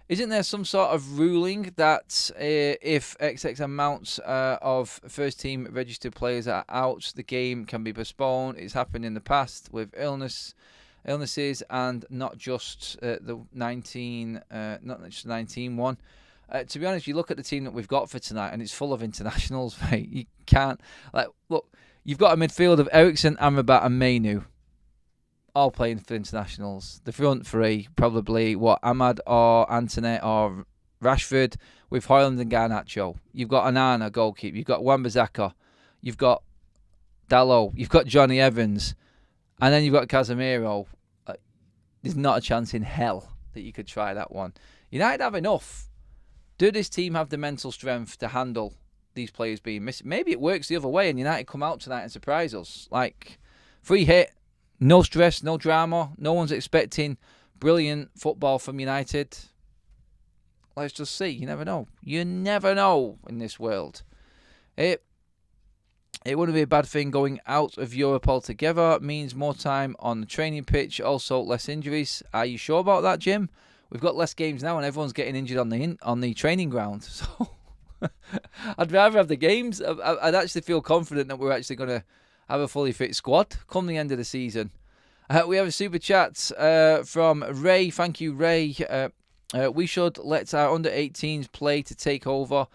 Isn't there some sort of ruling that if XX amounts of first-team registered players are out, the game can be postponed? It's happened in the past with illnesses, and not just the 19 one. To be honest, you look at the team that we've got for tonight, and it's full of internationals, mate. You can't look. You've got a midfield of Ericsson, Amrabat, and Mainu, all playing for internationals. The front three, probably Ahmad or Antony or Rashford, with Højlund and Garnacho. You've got Anana, goalkeeper. You've got Wan-Bissaka. You've got Dalot. You've got Johnny Evans. And then you've got Casemiro. There's not a chance in hell that you could try that one. United have enough. Do this team have the mental strength to handle these players being missing? Maybe it works the other way and United come out tonight and surprise us. Like, free hit, no stress, no drama. No one's expecting brilliant football from United. Let's just see. You never know. You never know in this world. It wouldn't be a bad thing going out of Europe altogether. It means more time on the training pitch. Also, less injuries. Are you sure about that, Jim? We've got less games now and everyone's getting injured on the training ground. So I'd rather have the games. I'd actually feel confident that we're actually going to have a fully fit squad come the end of the season. We have a super chat from Ray. Thank you, Ray. We should let our under-18s play to take over.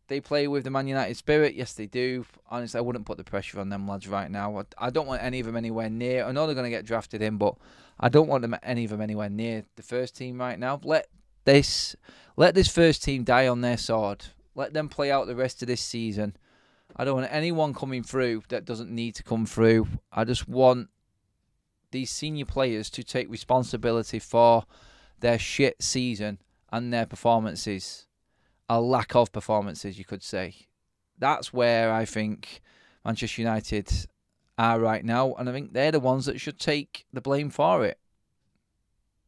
They play with the Man United spirit. Yes, they do. Honestly, I wouldn't put the pressure on them lads right now. I don't want any of them anywhere near. I know they're going to get drafted in, but I don't want any of them anywhere near the first team right now. Let this first team die on their sword. Let them play out the rest of this season. I don't want anyone coming through that doesn't need to come through. I just want these senior players to take responsibility for their shit season and their performances. A lack of performances, you could say. That's where I think Manchester United are right now, and I think they're the ones that should take the blame for it.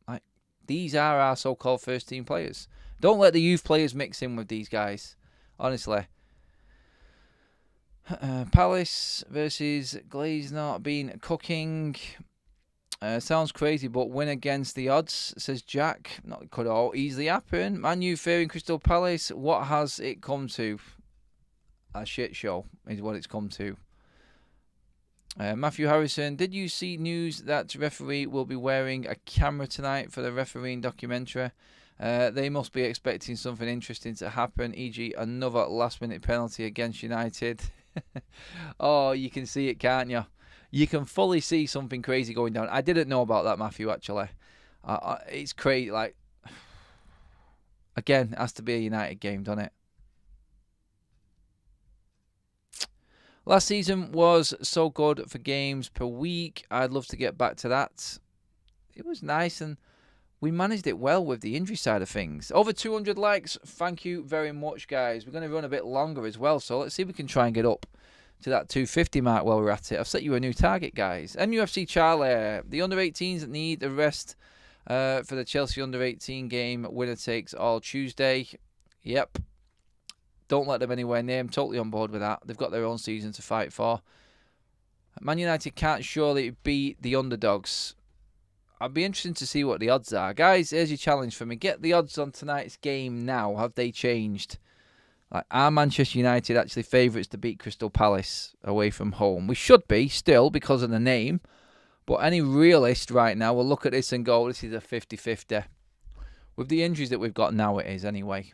Like, these are our so-called first-team players. Don't let the youth players mix in with these guys. Honestly. Palace versus Glazner been cooking. Sounds crazy, but win against the odds, says Jack. Not could all easily happen. Man U fearing Crystal Palace. What has it come to? A shit show is what it's come to. Matthew Harrison, did you see news that referee will be wearing a camera tonight for the refereeing documentary? They must be expecting something interesting to happen, e.g. another last-minute penalty against United. Oh, you can see it, can't you? You can fully see something crazy going down. I didn't know about that, Matthew, actually. It's crazy. Like, again, it has to be a United game, doesn't it? Last season was so good for games per week. I'd love to get back to that. It was nice, and we managed it well with the injury side of things. Over 200 likes. Thank you very much, guys. We're going to run a bit longer as well, so let's see if we can try and get up to that 250 mark while we're at it. I've set you a new target, guys. MUFC Charlie. The under-18s need a rest for the Chelsea under-18 game. Winner takes all Tuesday. Yep. Don't let them anywhere near. I'm totally on board with that. They've got their own season to fight for. Man United can't surely beat the underdogs. I'd be interested to see what the odds are. Guys, here's your challenge for me. Get the odds on tonight's game now. Have they changed? Like, are Manchester United actually favourites to beat Crystal Palace away from home? We should be, still, because of the name. But any realist right now will look at this and go, this is a 50-50. With the injuries that we've got now, it is anyway.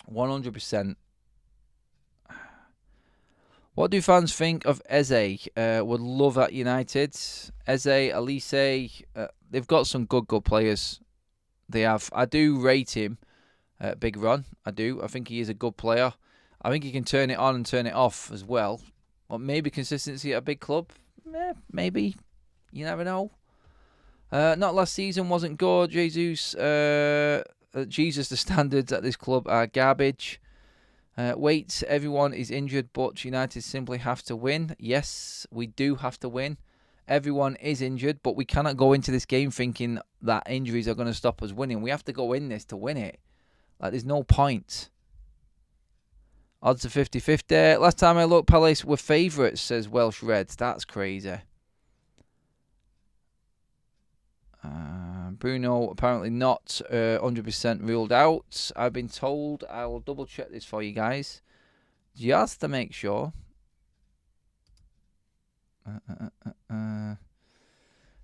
100%. What do fans think of Eze? Would love at United. Eze, Elise, they've got some good players. They have. I do rate him. Big Ron, I do. I think he is a good player. I think he can turn it on and turn it off as well. Or maybe consistency at a big club. Maybe. You never know. Not last season, wasn't good. Jesus, the standards at this club are garbage. Wait, everyone is injured, but United simply have to win. Yes, we do have to win. Everyone is injured, but we cannot go into this game thinking that injuries are going to stop us winning. We have to go in this to win it. Like, there's no point. Odds are 50-50. Last time I looked, Palace were favourites, says Welsh Reds. That's crazy. Bruno apparently not 100% ruled out. I've been told. I will double check this for you guys, just to make sure.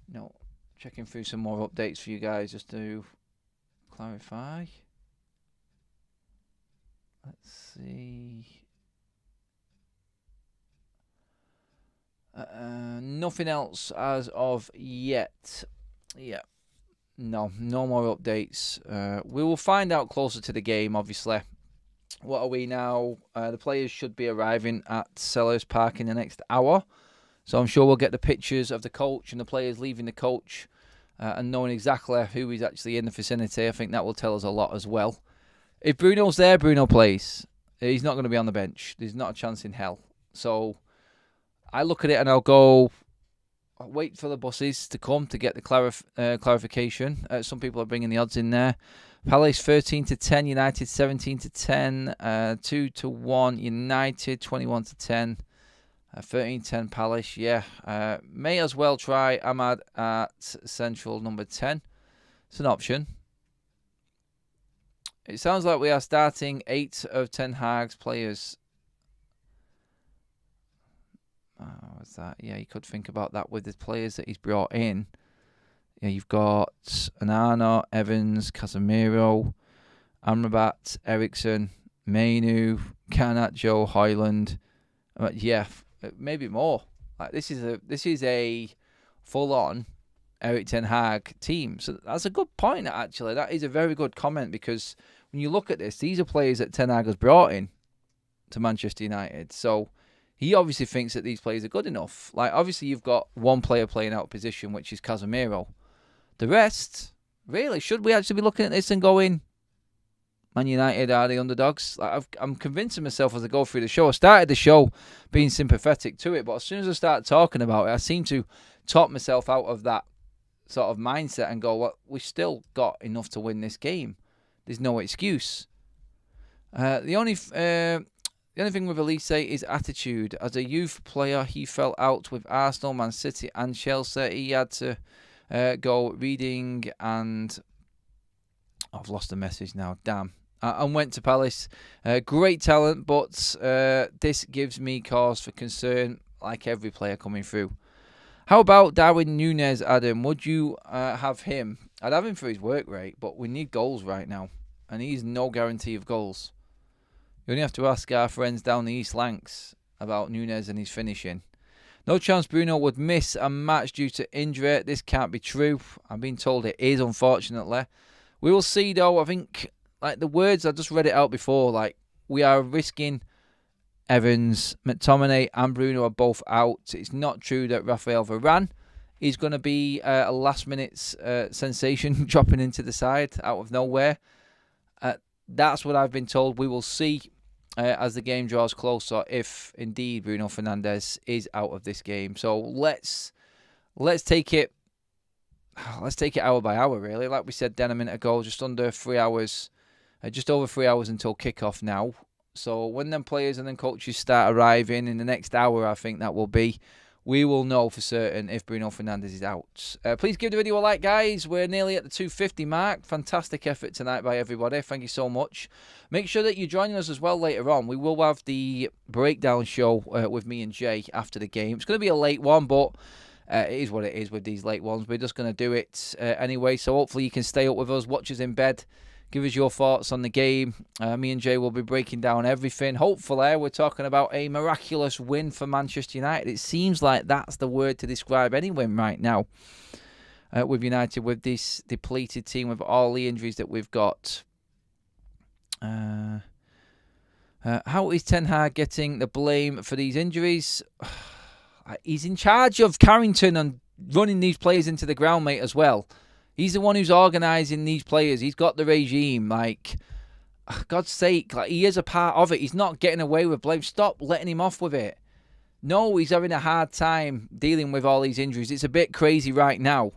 No, checking through some more updates for you guys just to clarify. Let's see. Nothing else as of yet. Yeah. No more updates. We will find out closer to the game, obviously. What are we now? The players should be arriving at Selhurst Park in the next hour. So I'm sure we'll get the pictures of the coach and the players leaving the coach and knowing exactly who is actually in the vicinity. I think that will tell us a lot as well. If Bruno's there, Bruno plays. He's not going to be on the bench. There's not a chance in hell. So I look at it and I'll go... wait for the buses to come to get the clarification. Some people are bringing the odds in there. Palace 13-10, United 17-10, 2-1 United, 21-10, 13-10 Palace. Yeah, may as well try Ahmad at central number 10. It's an option. It sounds like we are starting 8 of Ten Hags players. What's that? Yeah, you could think about that with the players that he's brought in. Yeah, you've got Anana, Evans, Casemiro, Amrabat, Ericsson, Mainu, Garnacho, Højlund. Yeah, maybe more. Like this is a full-on Erik Ten Hag team. So that's a good point, actually. That is a very good comment, because when you look at this, these are players that Ten Hag has brought in to Manchester United. So he obviously thinks that these players are good enough. Like, obviously, you've got one player playing out of position, which is Casemiro. The rest, really, should we actually be looking at this and going, Man United are the underdogs? Like, I'm convincing myself as I go through the show. I started the show being sympathetic to it, but as soon as I start talking about it, I seem to talk myself out of that sort of mindset and go, well, we've still got enough to win this game. There's no excuse. The only thing with Elise is attitude. As a youth player, he fell out with Arsenal, Man City and Chelsea. He had to go reading and... I've lost the message now. Damn. And went to Palace. Great talent, but this gives me cause for concern, like every player coming through. How about Darwin Núñez, Adam? Would you have him? I'd have him for his work rate, but we need goals right now. And he's no guarantee of goals. You only have to ask our friends down the East Lancs about Núñez and his finishing. No chance Bruno would miss a match due to injury. This can't be true. I'm being told it is, unfortunately. We will see, though. I think, like, the words, I just read it out before. Like, we are risking Evans, McTominay and Bruno are both out. It's not true that Rafael Varane is going to be a last-minute sensation dropping into the side out of nowhere. That's what I've been told. We will see as the game draws closer if indeed Bruno Fernandez is out of this game. So let's take it hour by hour, really. Like we said then a minute ago, just under 3 hours, just over 3 hours until kickoff now. So when them players and then coaches start arriving in the next hour, I think that will be, we will know for certain if Bruno Fernandez is out. Please give the video a like, guys. We're nearly at the 250 mark. Fantastic effort tonight by everybody. Thank you so much. Make sure that you're joining us as well later on. We will have the breakdown show with me and Jay after the game. It's going to be a late one, but it is what it is with these late ones. We're just going to do it anyway. So hopefully you can stay up with us, watch us in bed. Give us your thoughts on the game. Me and Jay will be breaking down everything. Hopefully, we're talking about a miraculous win for Manchester United. It seems like that's the word to describe any win right now with United, with this depleted team, with all the injuries that we've got. How is Ten Hag getting the blame for these injuries? He's in charge of Carrington and running these players into the ground, mate, as well. He's the one who's organising these players. He's got the regime. Like, God's sake, like, he is a part of it. He's not getting away with blame. Stop letting him off with it. No, he's having a hard time dealing with all these injuries. It's a bit crazy right now.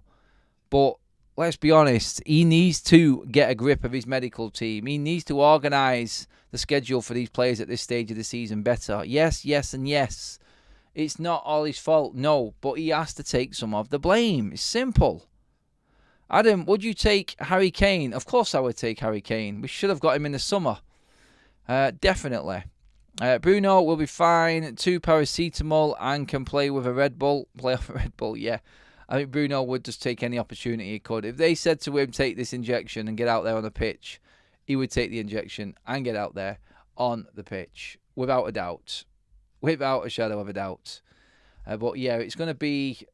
But let's be honest, he needs to get a grip of his medical team. He needs to organise the schedule for these players at this stage of the season better. Yes, yes, and yes. It's not all his fault, no. But he has to take some of the blame. It's simple. Adam, would you take Harry Kane? Of course I would take Harry Kane. We should have got him in the summer. Definitely. Bruno will be fine. 2 paracetamol and can play with a Red Bull. Play off a Red Bull, yeah. I think Bruno would just take any opportunity he could. If they said to him, take this injection and get out there on the pitch, he would take the injection and get out there on the pitch. Without a doubt. Without a shadow of a doubt. But yeah, it's going to be...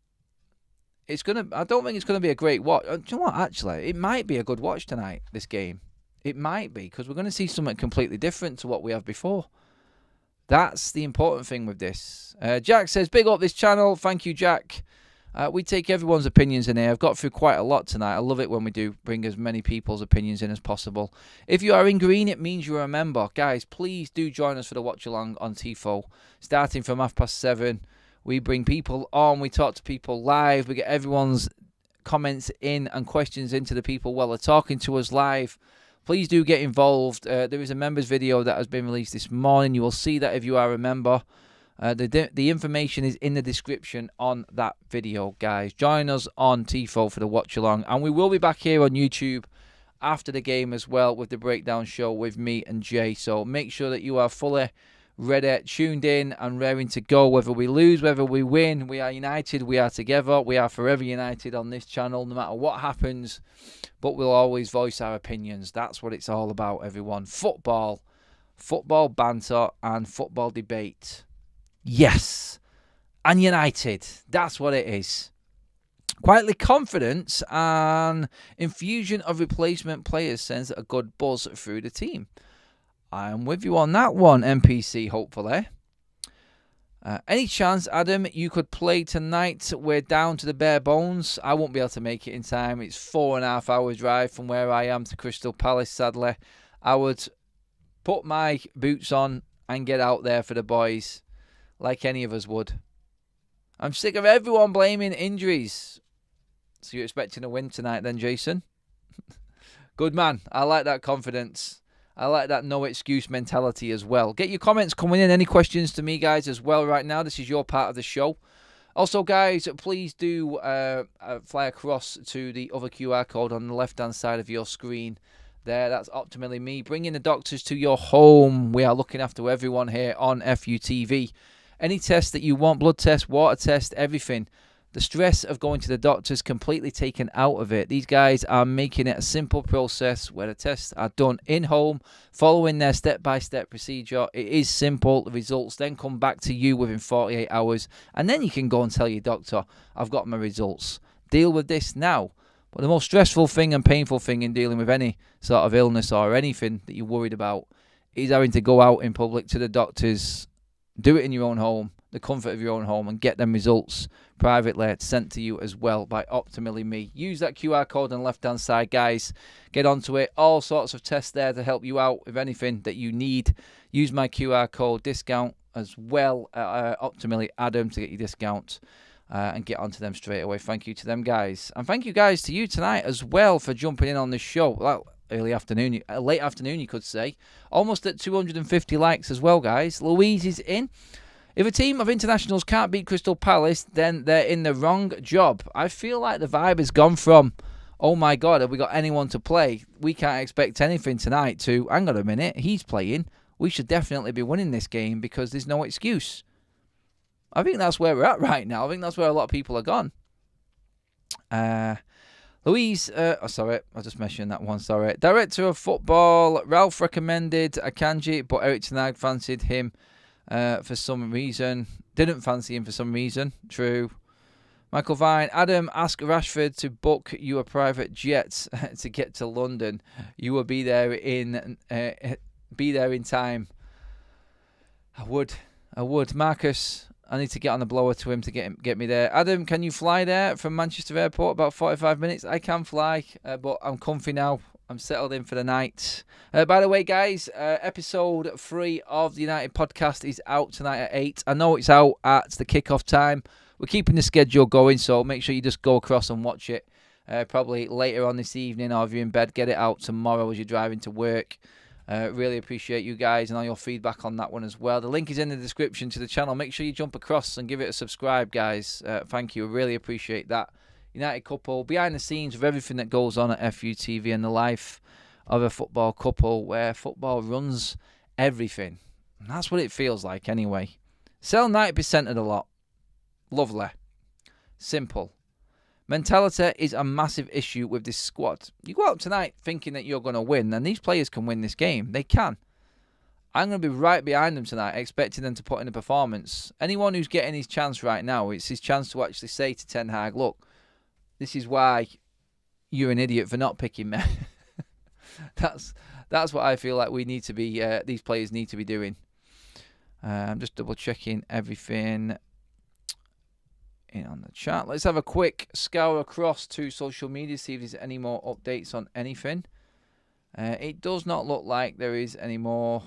I don't think it's going to be a great watch. Do you know what, actually? It might be a good watch tonight, this game. It might be, because we're going to see something completely different to what we have before. That's the important thing with this. Jack says, big up this channel. Thank you, Jack. We take everyone's opinions in here. I've got through quite a lot tonight. I love it when we do bring as many people's opinions in as possible. If you are in green, it means you're a member. Guys, please do join us for the watch along on TIFO. Starting from 7:30, we bring people on. We talk to people live. We get everyone's comments in and questions into the people while they're talking to us live. Please do get involved. There is a members video that has been released this morning. You will see that if you are a member. The information is in the description on that video, guys. Join us on TIFO for the watch along. And we will be back here on YouTube after the game as well with the breakdown show with me and Jay. So make sure that you are fully ready, tuned in and raring to go. Whether we lose, whether we win, we are united, we are together. We are forever united on this channel no matter what happens. But we'll always voice our opinions. That's what it's all about, everyone. Football banter and football debate. Yes, and united. That's what it is. Quietly confidence and infusion of replacement players sends a good buzz through the team. I'm with you on that one, NPC, hopefully. Any chance, Adam, you could play tonight? We're down to the bare bones. I won't be able to make it in time. It's 4.5 hours drive from where I am to Crystal Palace, sadly. I would put my boots on and get out there for the boys. Like any of us would. I'm sick of everyone blaming injuries. So you're expecting a win tonight then, Jason? Good man. I like that confidence. I like that no excuse mentality as well. Get your comments coming in. Any questions to me, guys, as well right now. This is your part of the show. Also, guys, please do fly across to the other QR code on the left-hand side of your screen. There, that's optimally me. Bringing the doctors to your home. We are looking after everyone here on FUTV. Any test that you want, blood test, water test, everything. The stress of going to the doctor's completely taken out of it. These guys are making it a simple process where the tests are done in-home, following their step-by-step procedure. It is simple. The results then come back to you within 48 hours. And then you can go and tell your doctor, I've got my results. Deal with this now. But the most stressful thing and painful thing in dealing with any sort of illness or anything that you're worried about is having to go out in public to the doctors. Do it in your own home, the comfort of your own home, and get them results privately sent to you as well by Optimally Me. Use that QR code on the left-hand side, guys. Get onto it. All sorts of tests there to help you out with anything that you need. Use my QR code discount as well, Optimally Adam, to get your discount and get onto them straight away. Thank you to them, guys. And thank you, guys, to you tonight as well for jumping in on this show. Well, late afternoon, you could say. Almost at 250 likes as well, guys. Louise is in. If a team of internationals can't beat Crystal Palace, then they're in the wrong job. I feel like the vibe has gone from, oh my God, have we got anyone to play? We can't expect anything tonight to, hang on a minute, he's playing. We should definitely be winning this game because there's no excuse. I think that's where we're at right now. I think that's where a lot of people are gone. Louise, sorry, I just mentioned that one, sorry. Director of Football, Ralph recommended Akanji, but Eric Ten Hag fancied him for some reason. Didn't fancy him for some reason. True. Michael Vine, Adam, ask Rashford to book you a private jet to get to London. You will be there in time. I would. Marcus, I need to get on the blower to him to get me there. Adam, can you fly there from Manchester Airport? About 45 minutes. I can fly, but I'm comfy now. I'm settled in for the night. By the way, guys, episode 3 of the United podcast is out tonight at 8. I know it's out at the kickoff time. We're keeping the schedule going, so make sure you just go across and watch it. Probably later on this evening, or if you're in bed, get it out tomorrow as you're driving to work. Really appreciate you guys and all your feedback on that one as well. The link is in the description to the channel. Make sure you jump across and give it a subscribe, guys. Thank you. Really appreciate that. United couple, behind the scenes of everything that goes on at FUTV and the life of a football couple where football runs everything. And that's what it feels like anyway. Sell 90% of the lot. Lovely. Simple. Mentality is a massive issue with this squad. You go out tonight thinking that you're going to win, and these players can win this game. They can. I'm going to be right behind them tonight, expecting them to put in a performance. Anyone who's getting his chance right now, it's his chance to actually say to Ten Hag, look, this is why you're an idiot for not picking me. That's what I feel like we need to be. These players need to be doing. I'm just double checking everything in on the chat. Let's have a quick scour across to social media, see if there's any more updates on anything. It does not look like there is any more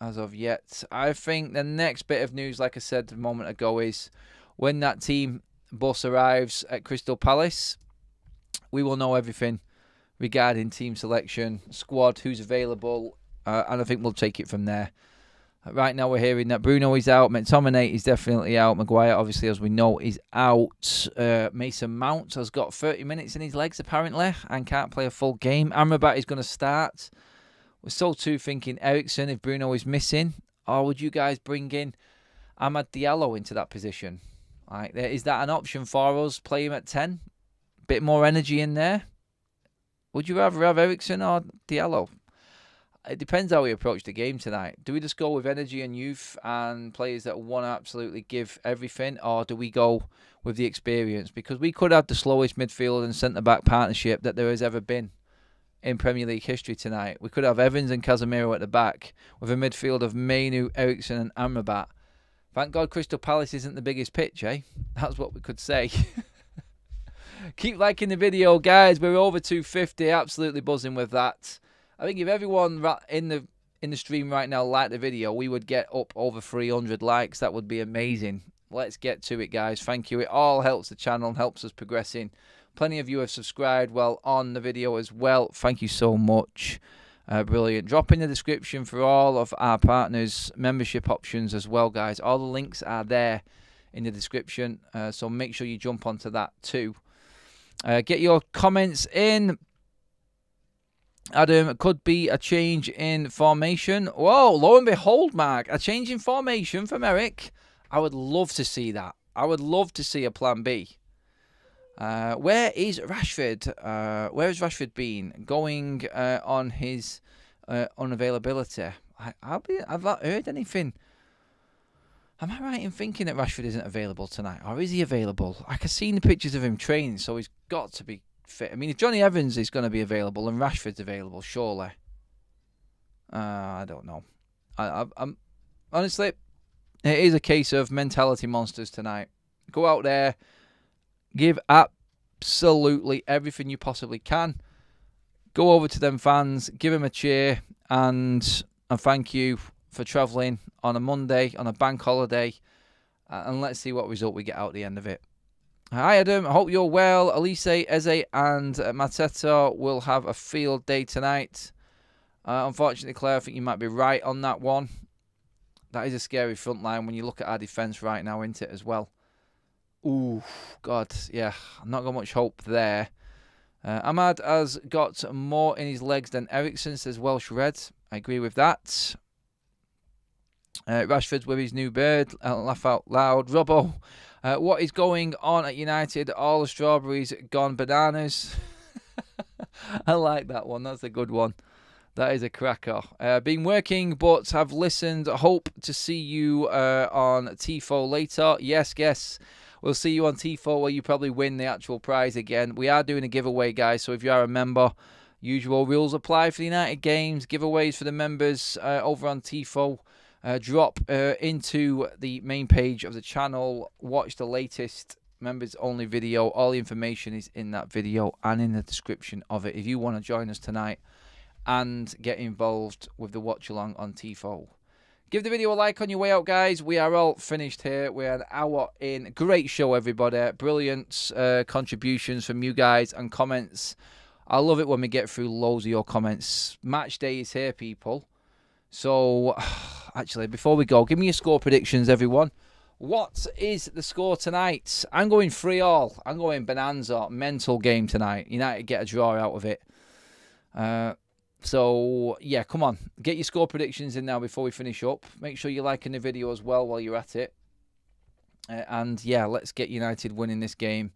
as of yet. I think the next bit of news, like I said a moment ago, is when that team bus arrives at Crystal Palace, we will know everything regarding team selection, squad, who's available, and I think we'll take it from there. Right now we're hearing that Bruno is out, McTominay is definitely out, Maguire obviously, as we know, is out. Mason Mount has got 30 minutes in his legs apparently and can't play a full game. Amrabat is going to start. We're still too thinking Eriksen if Bruno is missing, or would you guys bring in Amad Diallo into that position? Like, is that an option for us? Play him at 10? Bit more energy in there? Would you rather have Eriksen or Diallo? It depends how we approach the game tonight. Do we just go with energy and youth and players that want to absolutely give everything, or do we go with the experience? Because we could have the slowest midfield and centre-back partnership that there has ever been in Premier League history tonight. We could have Evans and Casemiro at the back with a midfield of Mainu, Eriksen and Amrabat. Thank God Crystal Palace isn't the biggest pitch, eh? That's what we could say. Keep liking the video, guys. We're over 250. Absolutely buzzing with that. I think if everyone in the stream right now liked the video, we would get up over 300 likes. That would be amazing. Let's get to it, guys. Thank you. It all helps the channel and helps us progressing. Plenty of you have subscribed well on the video as well. Thank you so much. Brilliant. Drop in the description for all of our partners' membership options as well, guys. All the links are there in the description, so make sure you jump onto that too. Get your comments in. Adam, could be a change in formation. Whoa, lo and behold, Mark, a change in formation from Eric. I would love to see that. I would love to see a plan B. Where is Rashford? Where has Rashford been? Going on his unavailability. I've not heard anything. Am I right in thinking that Rashford isn't available tonight? Or is he available? I can see the pictures of him training, so he's got to be fit. I mean, if Johnny Evans is going to be available and Rashford's available, surely. I don't know. I'm honestly, it is a case of mentality monsters tonight. Go out there. Give absolutely everything you possibly can. Go over to them fans, give them a cheer, and thank you for travelling on a Monday, on a bank holiday, and let's see what result we get out at the end of it. Hi Adam, I hope you're well. Elise, Eze and Mateta will have a field day tonight. Unfortunately, Claire, I think you might be right on that one. That is a scary front line when you look at our defence right now, isn't it, as well? Ooh, God, yeah, not got much hope there. Ahmad has got more in his legs than Eriksen, says Welsh Red. I agree with that. Rashford's with his new bird. Laugh out loud. Robbo, what is going on at United? All the strawberries gone bananas. I like that one. That's a good one. That is a cracker. Been working, but have listened. Hope to see you on TIFO later. Yes. We'll see you on TIFO where you probably win the actual prize again. We are doing a giveaway, guys, so if you are a member, usual rules apply for the United games. Giveaways for the members over on TIFO. Drop into the main page of the channel. Watch the latest members only video. All the information is in that video and in the description of it if you want to join us tonight and get involved with the watch along on TIFO. Give the video a like on your way out, guys. We are all finished here. We're an hour in. Great show, everybody. Brilliant contributions from you guys and comments. I love it when we get through loads of your comments. Match day is here, people. So, actually, before we go, give me your score predictions, everyone. What is the score tonight? I'm going 3-3. I'm going bonanza. Mental game tonight. United get a draw out of it. So, yeah, come on. Get your score predictions in now before we finish up. Make sure you're liking the video as well while you're at it. And, yeah, let's get United winning this game.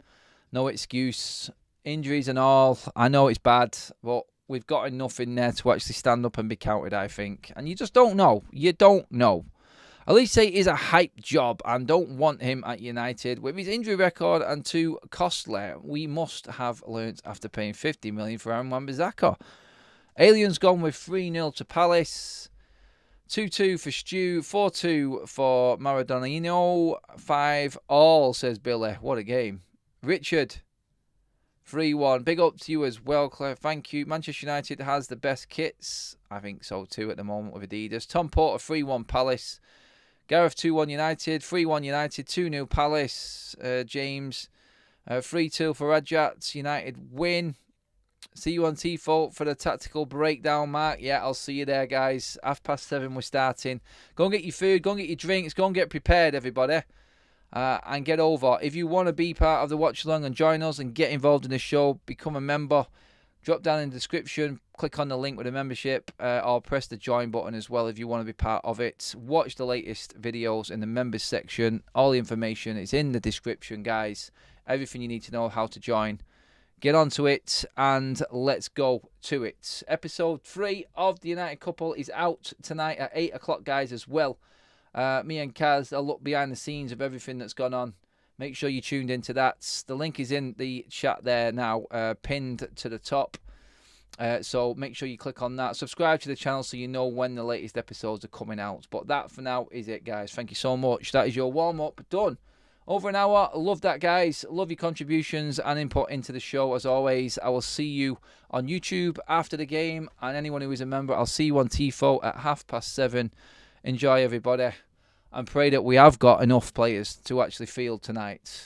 No excuse. Injuries and all. I know it's bad, but we've got enough in there to actually stand up and be counted, I think. And you just don't know. You don't know. Elise is a hype job and don't want him at United. With his injury record and too costly, we must have learnt after paying 50 million for Aaron Wan-Bissaka. Alien's gone with 3-0 to Palace, 2-2 for Stu, 4-2 for Maradonino, 5-all, says Billy. What a game. Richard, 3-1. Big up to you as well, Claire. Thank you. Manchester United has the best kits. I think so too at the moment with Adidas. Tom Porter, 3-1 Palace. Gareth, 2-1 United. 3-1 United, 2-0 Palace. James, 3-2 for Rajat. United win. See you on TIFO for the tactical breakdown, Mark. Yeah, I'll see you there, guys. 7:30 we're starting. Go and get your food. Go and get your drinks. Go and get prepared, everybody. And get over. If you want to be part of the watch along and join us and get involved in the show, become a member. Drop down in the description. Click on the link with the membership. Or press the join button as well if you want to be part of it. Watch the latest videos in the members section. All the information is in the description, guys. Everything you need to know how to join. Get onto it and let's go to it. Episode 3 of the United Couple is out tonight at 8 o'clock, guys, as well. Me and Kaz, I'll look behind the scenes of everything that's gone on. Make sure you tuned into that. The link is in the chat there now, pinned to the top. So make sure you click on that. Subscribe to the channel so you know when the latest episodes are coming out. But that for now is it, guys. Thank you so much. That is your warm-up done. Over an hour. Love that, guys. Love your contributions and input into the show, as always. I will see you on YouTube after the game. And anyone who is a member, I'll see you on TIFO at 7:30. Enjoy, everybody. And pray that we have got enough players to actually field tonight.